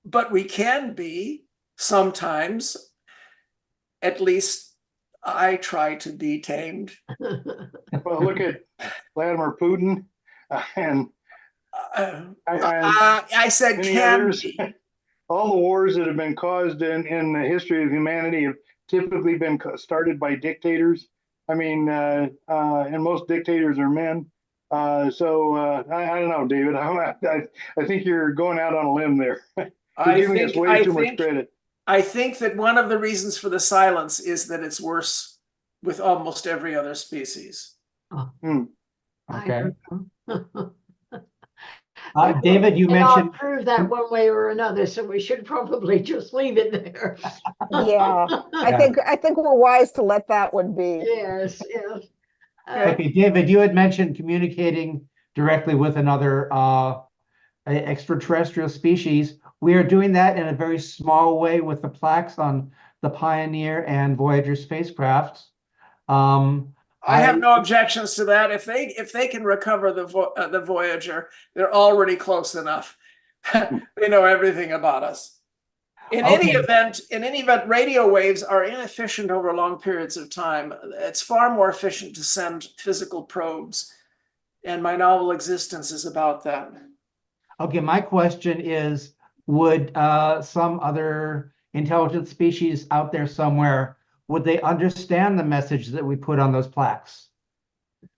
but we can be sometimes. At least I try to be tamed. Well, look at Vladimir Putin and I said many can others. be. All the wars that have been caused in the history of humanity have typically been started by dictators. I mean, and most dictators are men. I don't know, David. I think you're going out on a limb there. You're giving us way too much credit. I think that one of the reasons for the silence is that it's worse with almost every other species. Okay. And David, you I'll mentioned. prove that one way or another, so we should probably just leave it there. Yeah, I think we're wise to let that one be. Yes, yes. Okay, David, you had mentioned communicating directly with another extraterrestrial species. We are doing that in a very small way with the plaques on the Pioneer and Voyager spacecrafts. I have no objections to that. If they can recover the Voyager, they're already close enough. They know everything about us. In any event, radio waves are inefficient over long periods of time. It's far more efficient to send physical probes, and my novel existence is about that. Okay, my question is, would some other intelligent species out there somewhere, would they understand the message that we put on those plaques?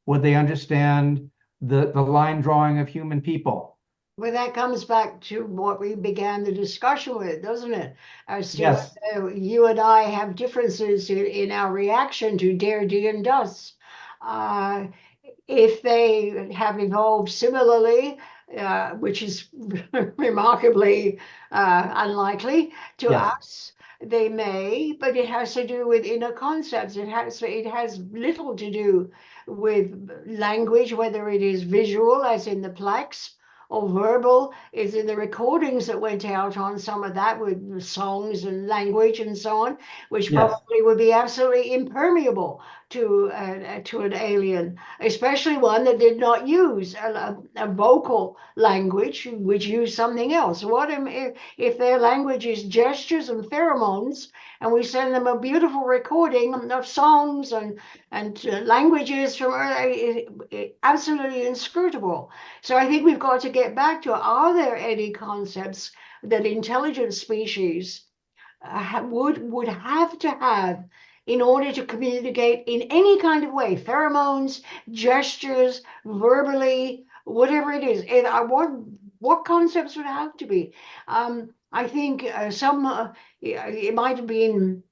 Would they understand the line drawing of human people? Well, that comes back to what we began the discussion with, doesn't it? As to Yes. you and I have differences in our reaction to dare, D, and does. If they have evolved similarly, which is remarkably unlikely to Yes. us, they may, but it has to do with inner concepts. It has little to do with language, whether it is visual, as in the plaques, or verbal, is in the recordings that went out on some of that with songs and language and so on, which probably would be absolutely impermeable to an alien, especially one that did not use a vocal language, which used something else. What if their language is gestures and pheromones, and we send them a beautiful recording of songs and languages from absolutely inscrutable. So I think we've got to get back to, are there any concepts that intelligent species would have to have in order to communicate in any kind of way, pheromones, gestures, verbally, whatever it is. What concepts would have to be? I think it might have been,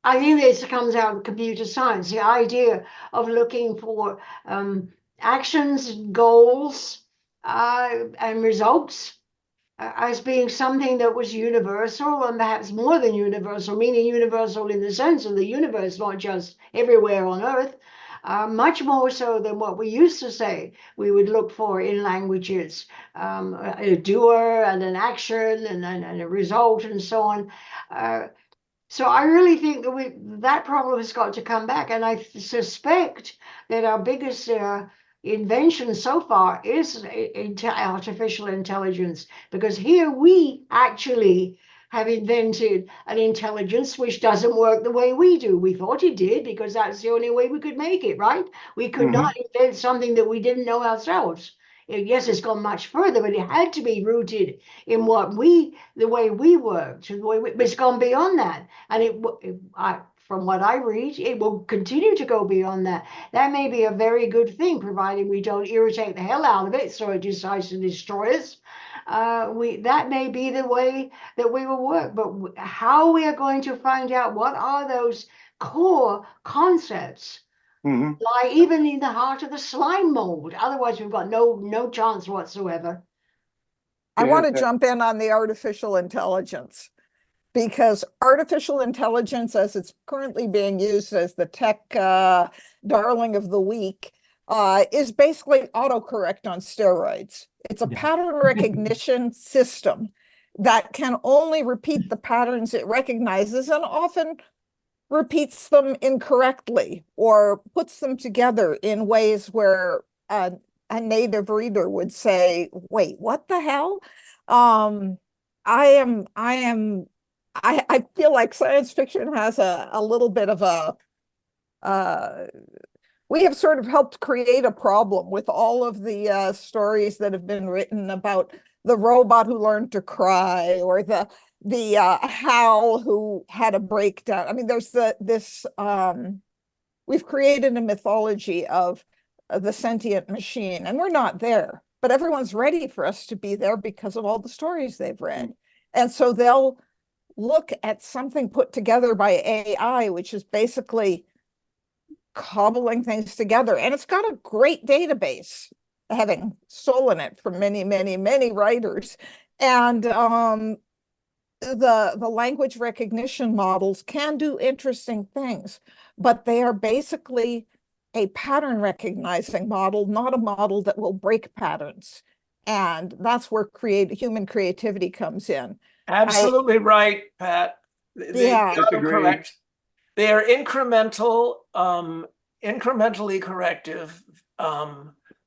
I think this comes out of computer science, the idea of looking for actions, goals, and results as being something that was universal, and perhaps more than universal, meaning universal in the sense of the universe, not just everywhere on Earth, much more so than what we used to say we would look for in languages, a doer and an action and a result and so on. So I really think that that problem has got to come back, and I suspect that our biggest invention so far is artificial intelligence, because here we actually have invented an intelligence which doesn't work the way we do. We thought it did because that's the only way we could make it, right? We could not invent something that we didn't know ourselves. Yes, it's gone much further, but it had to be rooted in the way we worked, but it's gone beyond that. And from what I read, it will continue to go beyond that. That may be a very good thing, providing we don't irritate the hell out of it so it decides to destroy us. that may be the way that we will work. But how we are going to find out what are those core concepts lie even in the heart of the slime mold. Otherwise, we've got no chance whatsoever. I want to jump in on the artificial intelligence, because artificial intelligence, as it's currently being used as the tech darling of the week, is basically autocorrect on steroids. It's a pattern recognition system that can only repeat the patterns it recognizes, and often repeats them incorrectly or puts them together in ways where a native reader would say, wait, what the hell? I feel like science fiction has a little bit of we have sort of helped create a problem with all of the stories that have been written about the robot who learned to cry, or the Hal who had a breakdown. I mean, there's we've created a mythology of the sentient machine, and we're not there, but everyone's ready for us to be there because of all the stories they've read. And so they'll look at something put together by AI, which is basically cobbling things together. And it's got a great database, having stolen it from many, many, many writers. And the language recognition models can do interesting things, but they are basically a pattern recognizing model, not a model that will break patterns. And that's where human creativity comes in. Absolutely right, Pat. They Yeah. are correct. They are incrementally corrective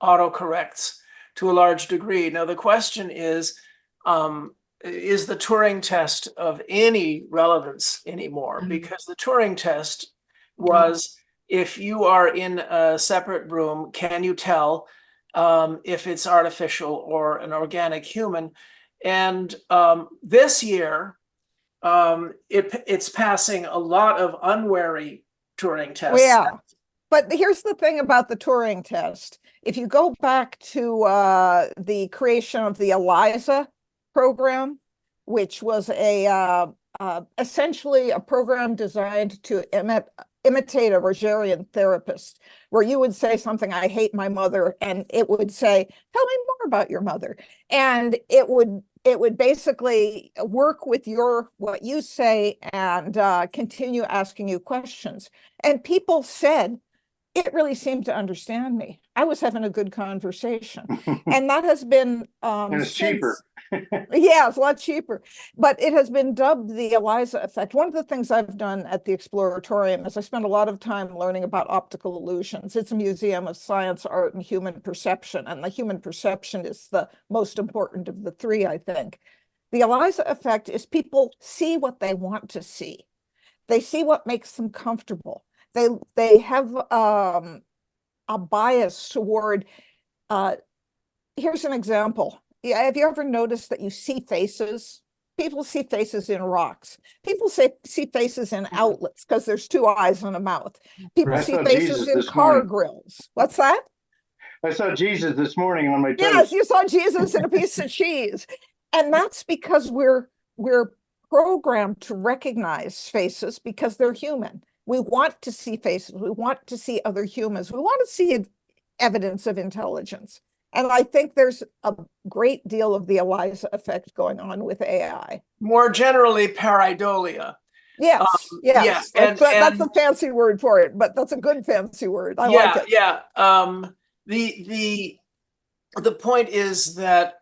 autocorrects to a large degree. Now, the question is the Turing test of any relevance anymore? Because the Turing test was, if you are in a separate room, can you tell if it's artificial or an organic human? And this year, it's passing a lot of unwary Turing tests. Yeah, but here's the thing about the Turing test. If you go back to the creation of the ELIZA program, which was essentially a program designed to imitate a Rogerian therapist, where you would say something, I hate my mother, and it would say, tell me more about your mother. And it would basically work with what you say and continue asking you questions. And people said, it really seemed to understand me. I was having a good conversation. And that has been and it's cheaper. Yeah, it's a lot cheaper. But it has been dubbed the ELIZA effect. One of the things I've done at the Exploratorium is I spend a lot of time learning about optical illusions. It's a museum of science, art, and human perception. And the human perception is the most important of the three, I think. The ELIZA effect is people see what they want to see. They see what makes them comfortable. They have a bias toward, here's an example. Yeah, have you ever noticed that you see faces? People see faces in rocks. People see faces in outlets because there's two eyes and a mouth. People see faces in car grills. What's that? I saw Jesus this morning on my toast. Yes, you saw Jesus in a piece of cheese. And that's because we're programmed to recognize faces because they're human. We want to see faces. We want to see other humans. We want to see evidence of intelligence. And I think there's a great deal of the ELIZA effect going on with AI. More generally, pareidolia. Yes, yes. Yeah, that's a fancy word for it, but that's a good fancy word. I like it. Yeah. The point is that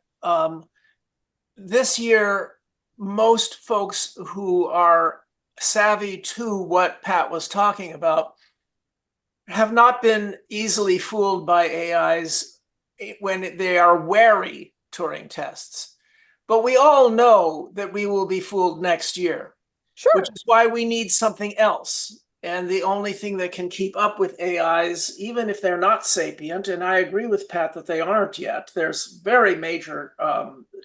this year, most folks who are savvy to what Pat was talking about have not been easily fooled by AIs when they are wary Turing tests. But we all know that we will be fooled next year. Sure. Which is why we need something else. And the only thing that can keep up with AIs, even if they're not sapient, and I agree with Pat that they aren't yet, there's very major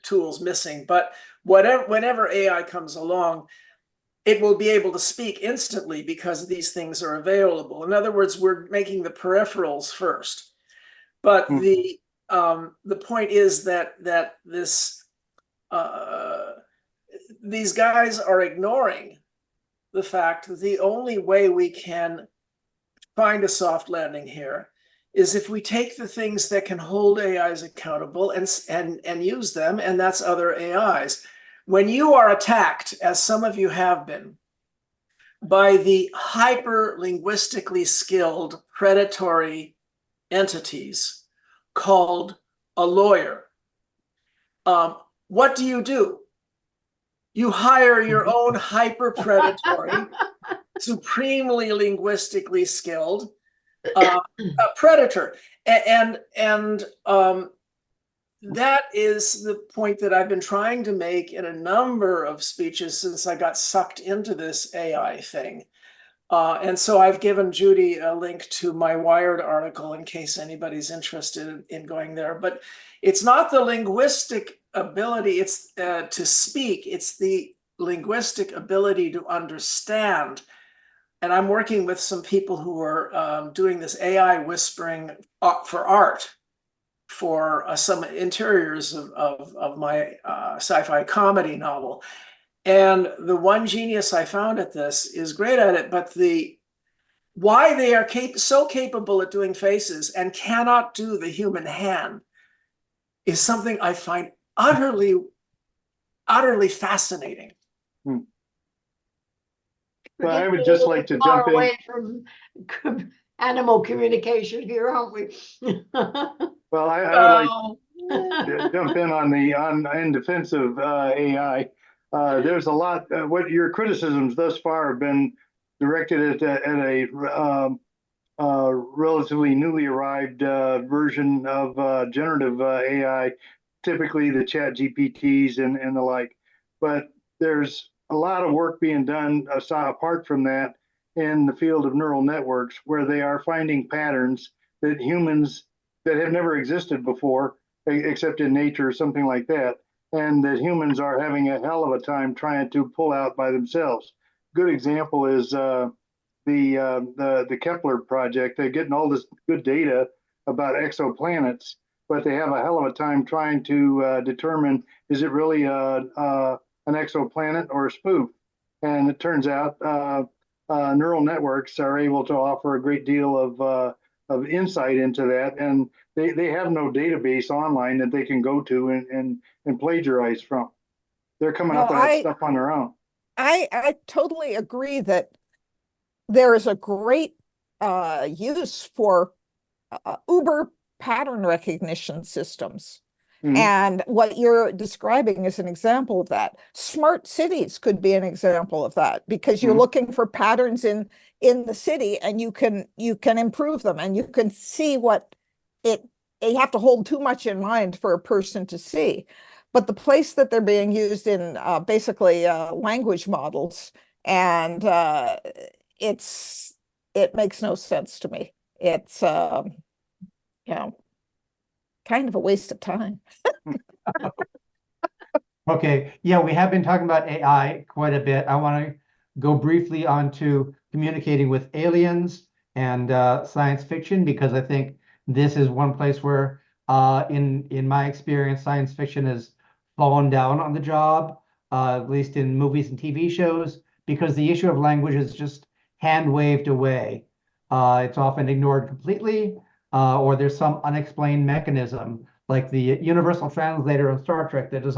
tools missing, but whenever AI comes along, it will be able to speak instantly because these things are available. In other words, we're making the peripherals first. But the point is that this these guys are ignoring the fact that the only way we can find a soft landing here is if we take the things that can hold AIs accountable and use them, and that's other AIs. When you are attacked, as some of you have been, by the hyper-linguistically skilled predatory entities called a lawyer, what do? You hire your own hyper-predatory, supremely linguistically skilled a predator. And that is the point that I've been trying to make in a number of speeches since I got sucked into this AI thing. And so I've given Judy a link to my Wired article in case anybody's interested in going there. But it's not the linguistic ability, it's to speak, it's the linguistic ability to understand. And I'm working with some people who are doing this AI whispering for art, for some interiors of my sci-fi comedy novel. And the one genius I found at this is great at it, but why they are so capable at doing faces and cannot do the human hand is something I find utterly fascinating. Well, I would just like to jump in. Away from animal communication here, aren't we? Well, I would like to jump in in defense of AI. There's a lot. What your criticisms thus far have been directed at a relatively newly arrived version of generative AI, typically the Chat GPTs and the like. But there's a lot of work being done apart from that in the field of neural networks, where they are finding patterns that humans that have never existed before, except in nature or something like that, and that humans are having a hell of a time trying to pull out by themselves. Good example is the Kepler project. They're getting all this good data about exoplanets, but they have a hell of a time trying to determine, is it really an exoplanet or a spoof? And it turns out neural networks are able to offer a great deal of insight into that, and they have no database online that they can go to and plagiarize from. They're coming up with that stuff on their own. I totally agree that there is a great use for Uber pattern recognition systems. Mm-hmm. And what you're describing is an example of that. Smart cities could be an example of that, because you're looking for patterns in the city, and you can improve them, and you can see what you have to hold too much in mind for a person to see. But the place that they're being used in basically language models, and it makes no sense to me. It's kind of a waste of time. Okay, yeah, we have been talking about AI quite a bit. I want to go briefly on to communicating with aliens and science fiction, because I think this is one place where, in my experience, science fiction has fallen down on the job, at least in movies and TV shows, because the issue of language is just hand-waved away. It's often ignored completely, or there's some unexplained mechanism, like the universal translator of Star Trek, that is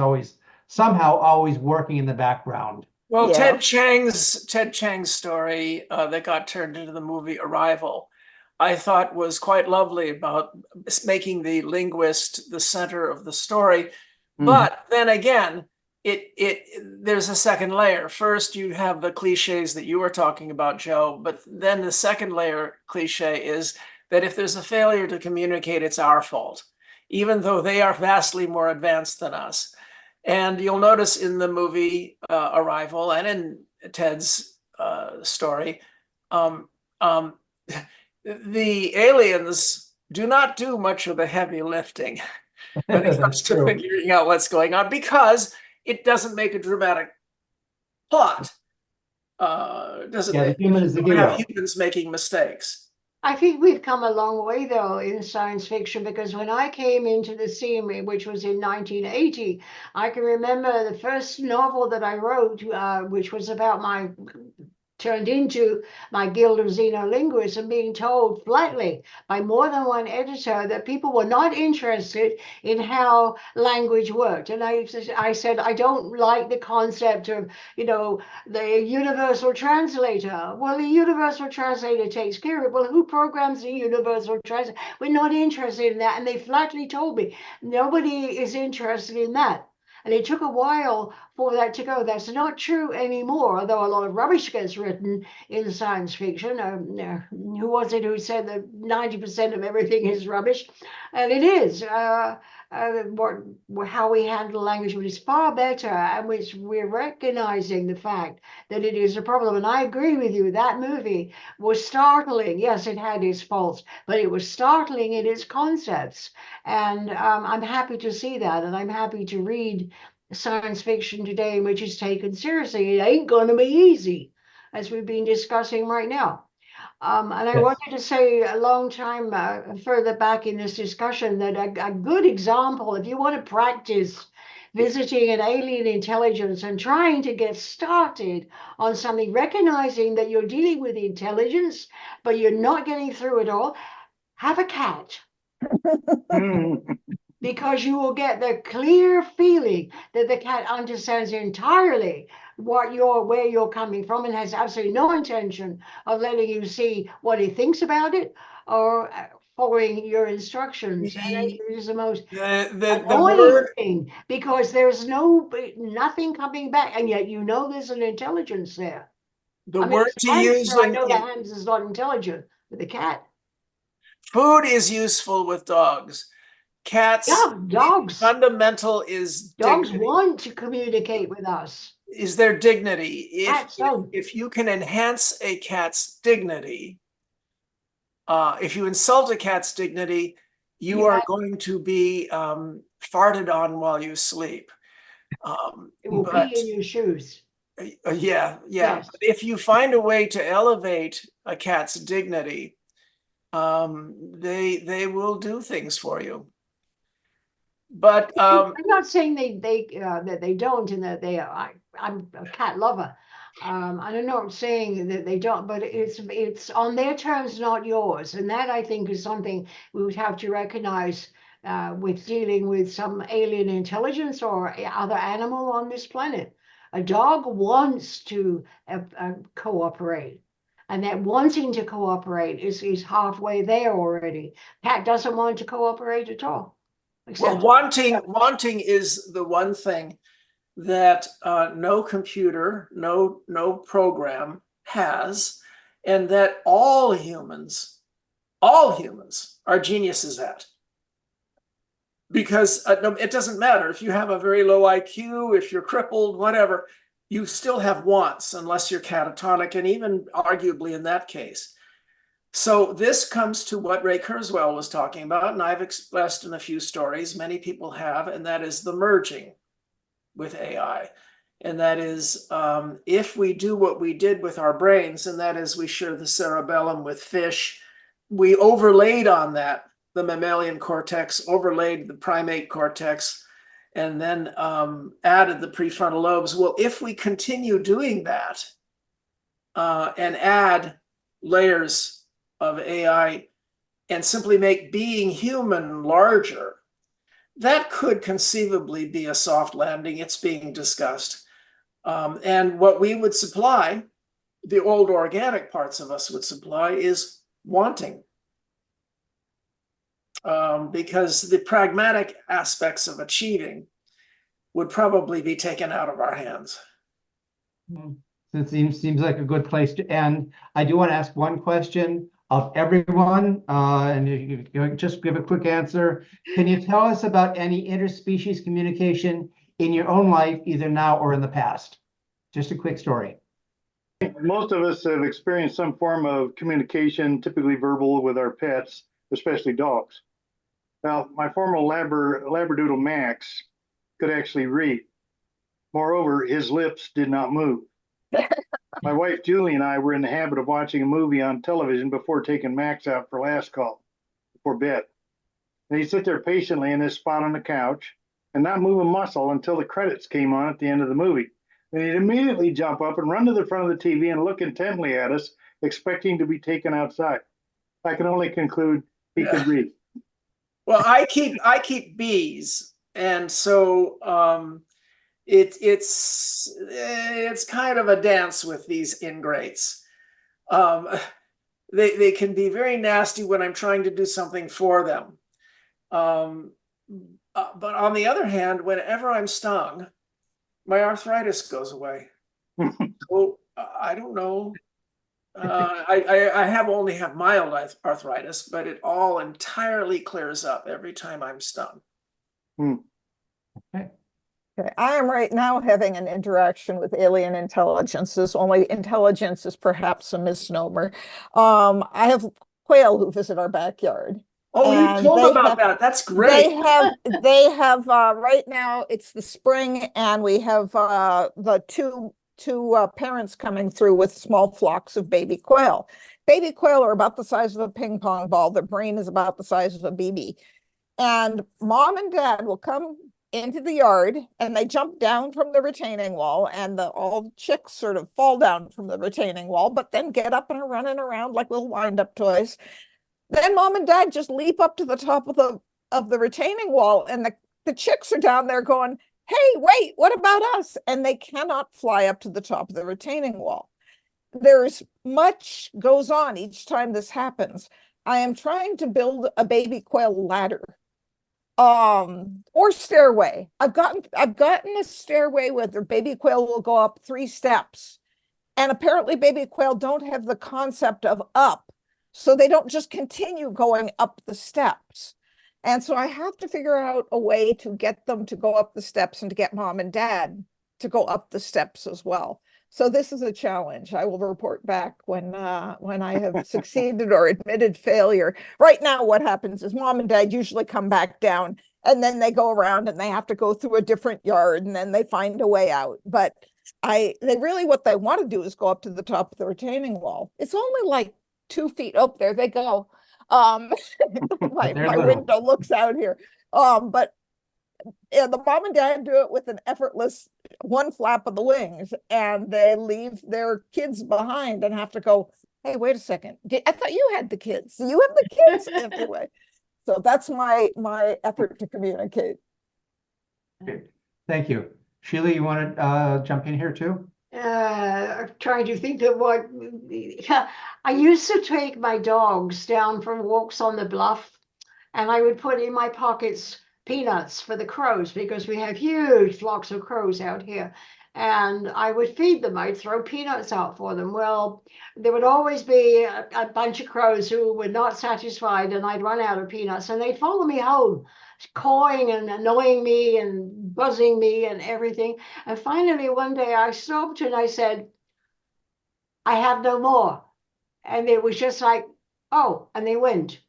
somehow always working in the background. Well, yeah. Ted Chiang's story that got turned into the movie Arrival, I thought was quite lovely, about making the linguist the center of the story. But then again, there's a second layer. First, you have the cliches that you were talking about, Joe, but then the second layer cliche is that if there's a failure to communicate, it's our fault, even though they are vastly more advanced than us. And you'll notice in the movie Arrival, and in Ted's story, the aliens do not do much of the heavy lifting when it comes to figuring out what's going on, because it doesn't make a dramatic plot. Doesn't have humans making mistakes. I think we've come a long way, though, in science fiction, because when I came into the scene, which was in 1980, I can remember the first novel that I wrote, which was about turned into my Guild of Xenolinguists, and being told flatly by more than one editor that people were not interested in how language worked. And I said, I don't like the concept of, the universal translator. Well, the universal translator takes care of it. Well, who programs the universal translator? We're not interested in that. And they flatly told me, nobody is interested in that. And it took a while for that to go. That's not true anymore, although a lot of rubbish gets written in science fiction. Who was it who said that 90% of everything is rubbish? And it is. How we handle language is far better, and we're recognizing the fact that it is a problem. And I agree with you, that movie was startling. Yes, it had its faults, but it was startling in its concepts. And I'm happy to see that, and I'm happy to read science fiction today, which is taken seriously. It ain't going to be easy, as we've been discussing right now. And I Yes. wanted to say a long time further back in this discussion that a good example, if you want to practice visiting an alien intelligence and trying to get started on something, recognizing that you're dealing with intelligence, but you're not getting through it all, have a cat. Because you will get the clear feeling that the cat understands entirely where you're coming from, and has absolutely no intention of letting you see what he thinks about it or following your instructions. And it is the most The annoying word thing, because there's nothing coming back, and yet there's an intelligence there. the I mean, word it's to a use hamster. I know the in hamster is not intelligent, but the cat. food is useful with dogs. Cats, Yeah, dogs. fundamental is Dogs dignity. want to communicate with us. Is their dignity. Cats don't. If you can enhance a cat's dignity, if you insult a cat's dignity, you Yeah, are going to be farted on while you sleep. it will But pee in your shoes. yeah. Yes. But if you find a way to elevate a cat's dignity, they will do things for you. But I'm not saying that they don't, and that I'm a cat lover. I'm not saying that they don't, but it's on their terms, not yours, and that, I think, is something we would have to recognize with dealing with some alien intelligence or other animal on this planet. A dog wants to cooperate. And that wanting to cooperate is halfway there already. Cat doesn't want to cooperate at all. well, Except wanting is the one thing that no computer, no program has, and that all humans are geniuses at. Because it doesn't matter if you have a very low IQ, if you're crippled, whatever, you still have wants, unless you're catatonic, and even arguably in that case. So this comes to what Ray Kurzweil was talking about, and I've expressed in a few stories, many people have, and that is the merging with AI. And that is, if we do what we did with our brains, and that is we share the cerebellum with fish, we overlaid on that the mammalian cortex, overlaid the primate cortex, and then added the prefrontal lobes. Well, if we continue doing that and add layers of AI and simply make being human larger, that could conceivably be a soft landing. It's being discussed. And what we would supply, the old organic parts of us would supply, is wanting. Because the pragmatic aspects of achieving would probably be taken out of our hands. It seems like a good place to end. I do want to ask one question of everyone, and you just give a quick answer. Can you tell us about any interspecies communication in your own life, either now or in the past? Just a quick story. Most of us have experienced some form of communication, typically verbal, with our pets, especially dogs. Now, my former Labradoodle Max could actually read. Moreover, his lips did not move. My wife Julie and I were in the habit of watching a movie on television before taking Max out for last call, before bed. And he'd sit there patiently in his spot on the couch and not move a muscle until the credits came on at the end of the movie. Then he'd immediately jump up and run to the front of the TV and look intently at us, expecting to be taken outside. I can only conclude he could read. Well, I keep bees, and so it's kind of a dance with these ingrates. They can be very nasty when I'm trying to do something for them. But on the other hand, whenever I'm stung, my arthritis goes away. So I don't know. I only have mild arthritis, but it all entirely clears up every time I'm stung. Okay. Okay, I am right now having an interaction with alien intelligences, only intelligence is perhaps a misnomer. I have quail who visit our backyard. Oh, you And told they about have- that. That's great. They have right now it's the spring, and we have the two parents coming through with small flocks of baby quail. Baby quail are about the size of a ping pong ball. Their brain is about the size of a BB. And mom and dad will come into the yard and they jump down from the retaining wall, and all the chicks sort of fall down from the retaining wall, but then get up and are running around like little wind-up toys. Then mom and dad just leap up to the top of the retaining wall, and the chicks are down there going, hey, wait, what about us? And they cannot fly up to the top of the retaining wall. There's much goes on each time this happens. I am trying to build a baby quail ladder, or stairway. I've gotten a stairway where the baby quail will go up 3 steps. And apparently baby quail don't have the concept of up. So they don't just continue going up the steps. And so I have to figure out a way to get them to go up the steps and to get mom and dad to go up the steps as well. So this is a challenge. I will report back when I have succeeded or admitted failure. Right now, what happens is mom and dad usually come back down, and then they go around and they have to go through a different yard, and then they find a way out. But they really, what they want to do is go up to the top of the retaining wall. It's only like 2 feet. Oh, there they go. My window looks out here. But the mom and dad do it with an effortless one flap of the wings, and they leave their kids behind and have to go, hey, wait a second. I thought you had the kids. You have the kids anyway. So that's my effort to communicate. Okay. Thank you. Sheila, you want to jump in here too? I'm trying to think of what I used to take my dogs down for walks on the bluff, and I would put in my pockets peanuts for the crows because we have huge flocks of crows out here. And I would feed them. I'd throw peanuts out for them. Well, there would always be a bunch of crows who were not satisfied, and I'd run out of peanuts, and they'd follow me home, cawing and annoying me and buzzing me and everything. And finally, one day I stopped and I said, I have no more. And it was just like, oh, and they went.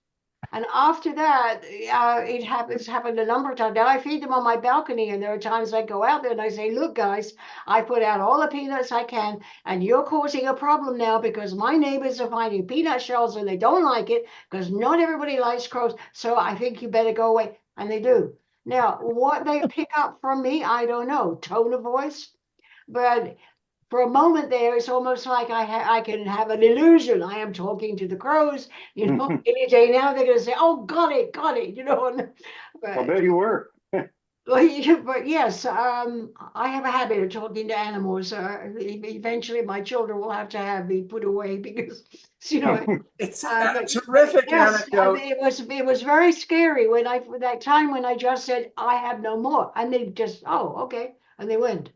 And after that, it happened a number of times. Now I feed them on my balcony, and there are times I go out there and I say, look, guys, I put out all the peanuts I can, and you're causing a problem now because my neighbors are finding peanut shells and they don't like it because not everybody likes crows. So I think you better go away. And they do. Now, what they pick up from me, I don't know, tone of voice. But for a moment there, it's almost like I can have an illusion. I am talking to the crows, you know. Any day now they're going to say, "Oh, got it," you know. I bet you were. But yes, I have a habit of talking to animals. Eventually, my children will have to have me put away because, you know. It's But a terrific yes, anecdote. it was very scary when that time when I just said I have no more, and they just, oh, okay, and they went.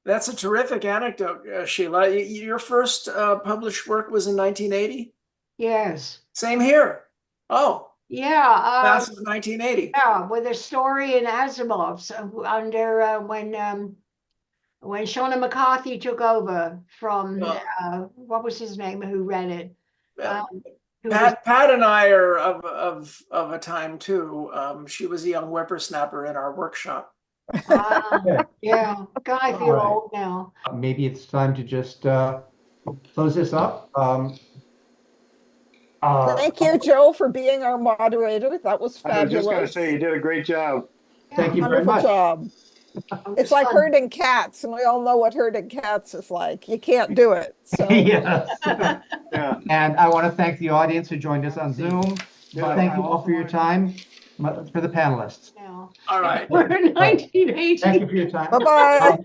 That's a terrific anecdote, Sheila. Your first published work was in 1980? Yes. Same here. Oh, Yeah. class of 1980. Yeah, with a story in Asimov's under when Shauna McCarthy took over from what was his name who ran it? Pat and I are of a time too. She was a young whippersnapper in our workshop. Yeah, God, I feel All right. old now. Maybe it's time to just close this up. Thank you, Joe, for being our moderator. That was I was just gonna fabulous. say, you did a great job. Thank you very Wonderful much. job. It It's was like fun. herding cats, and we all know what herding cats is like. You can't do it. So Yes. Yeah. And I want to thank the audience who joined us on Zoom. Yeah. Thank you all for your time, for the panelists. Now, All right. we're in 1980. Thank you for your time. bye-bye.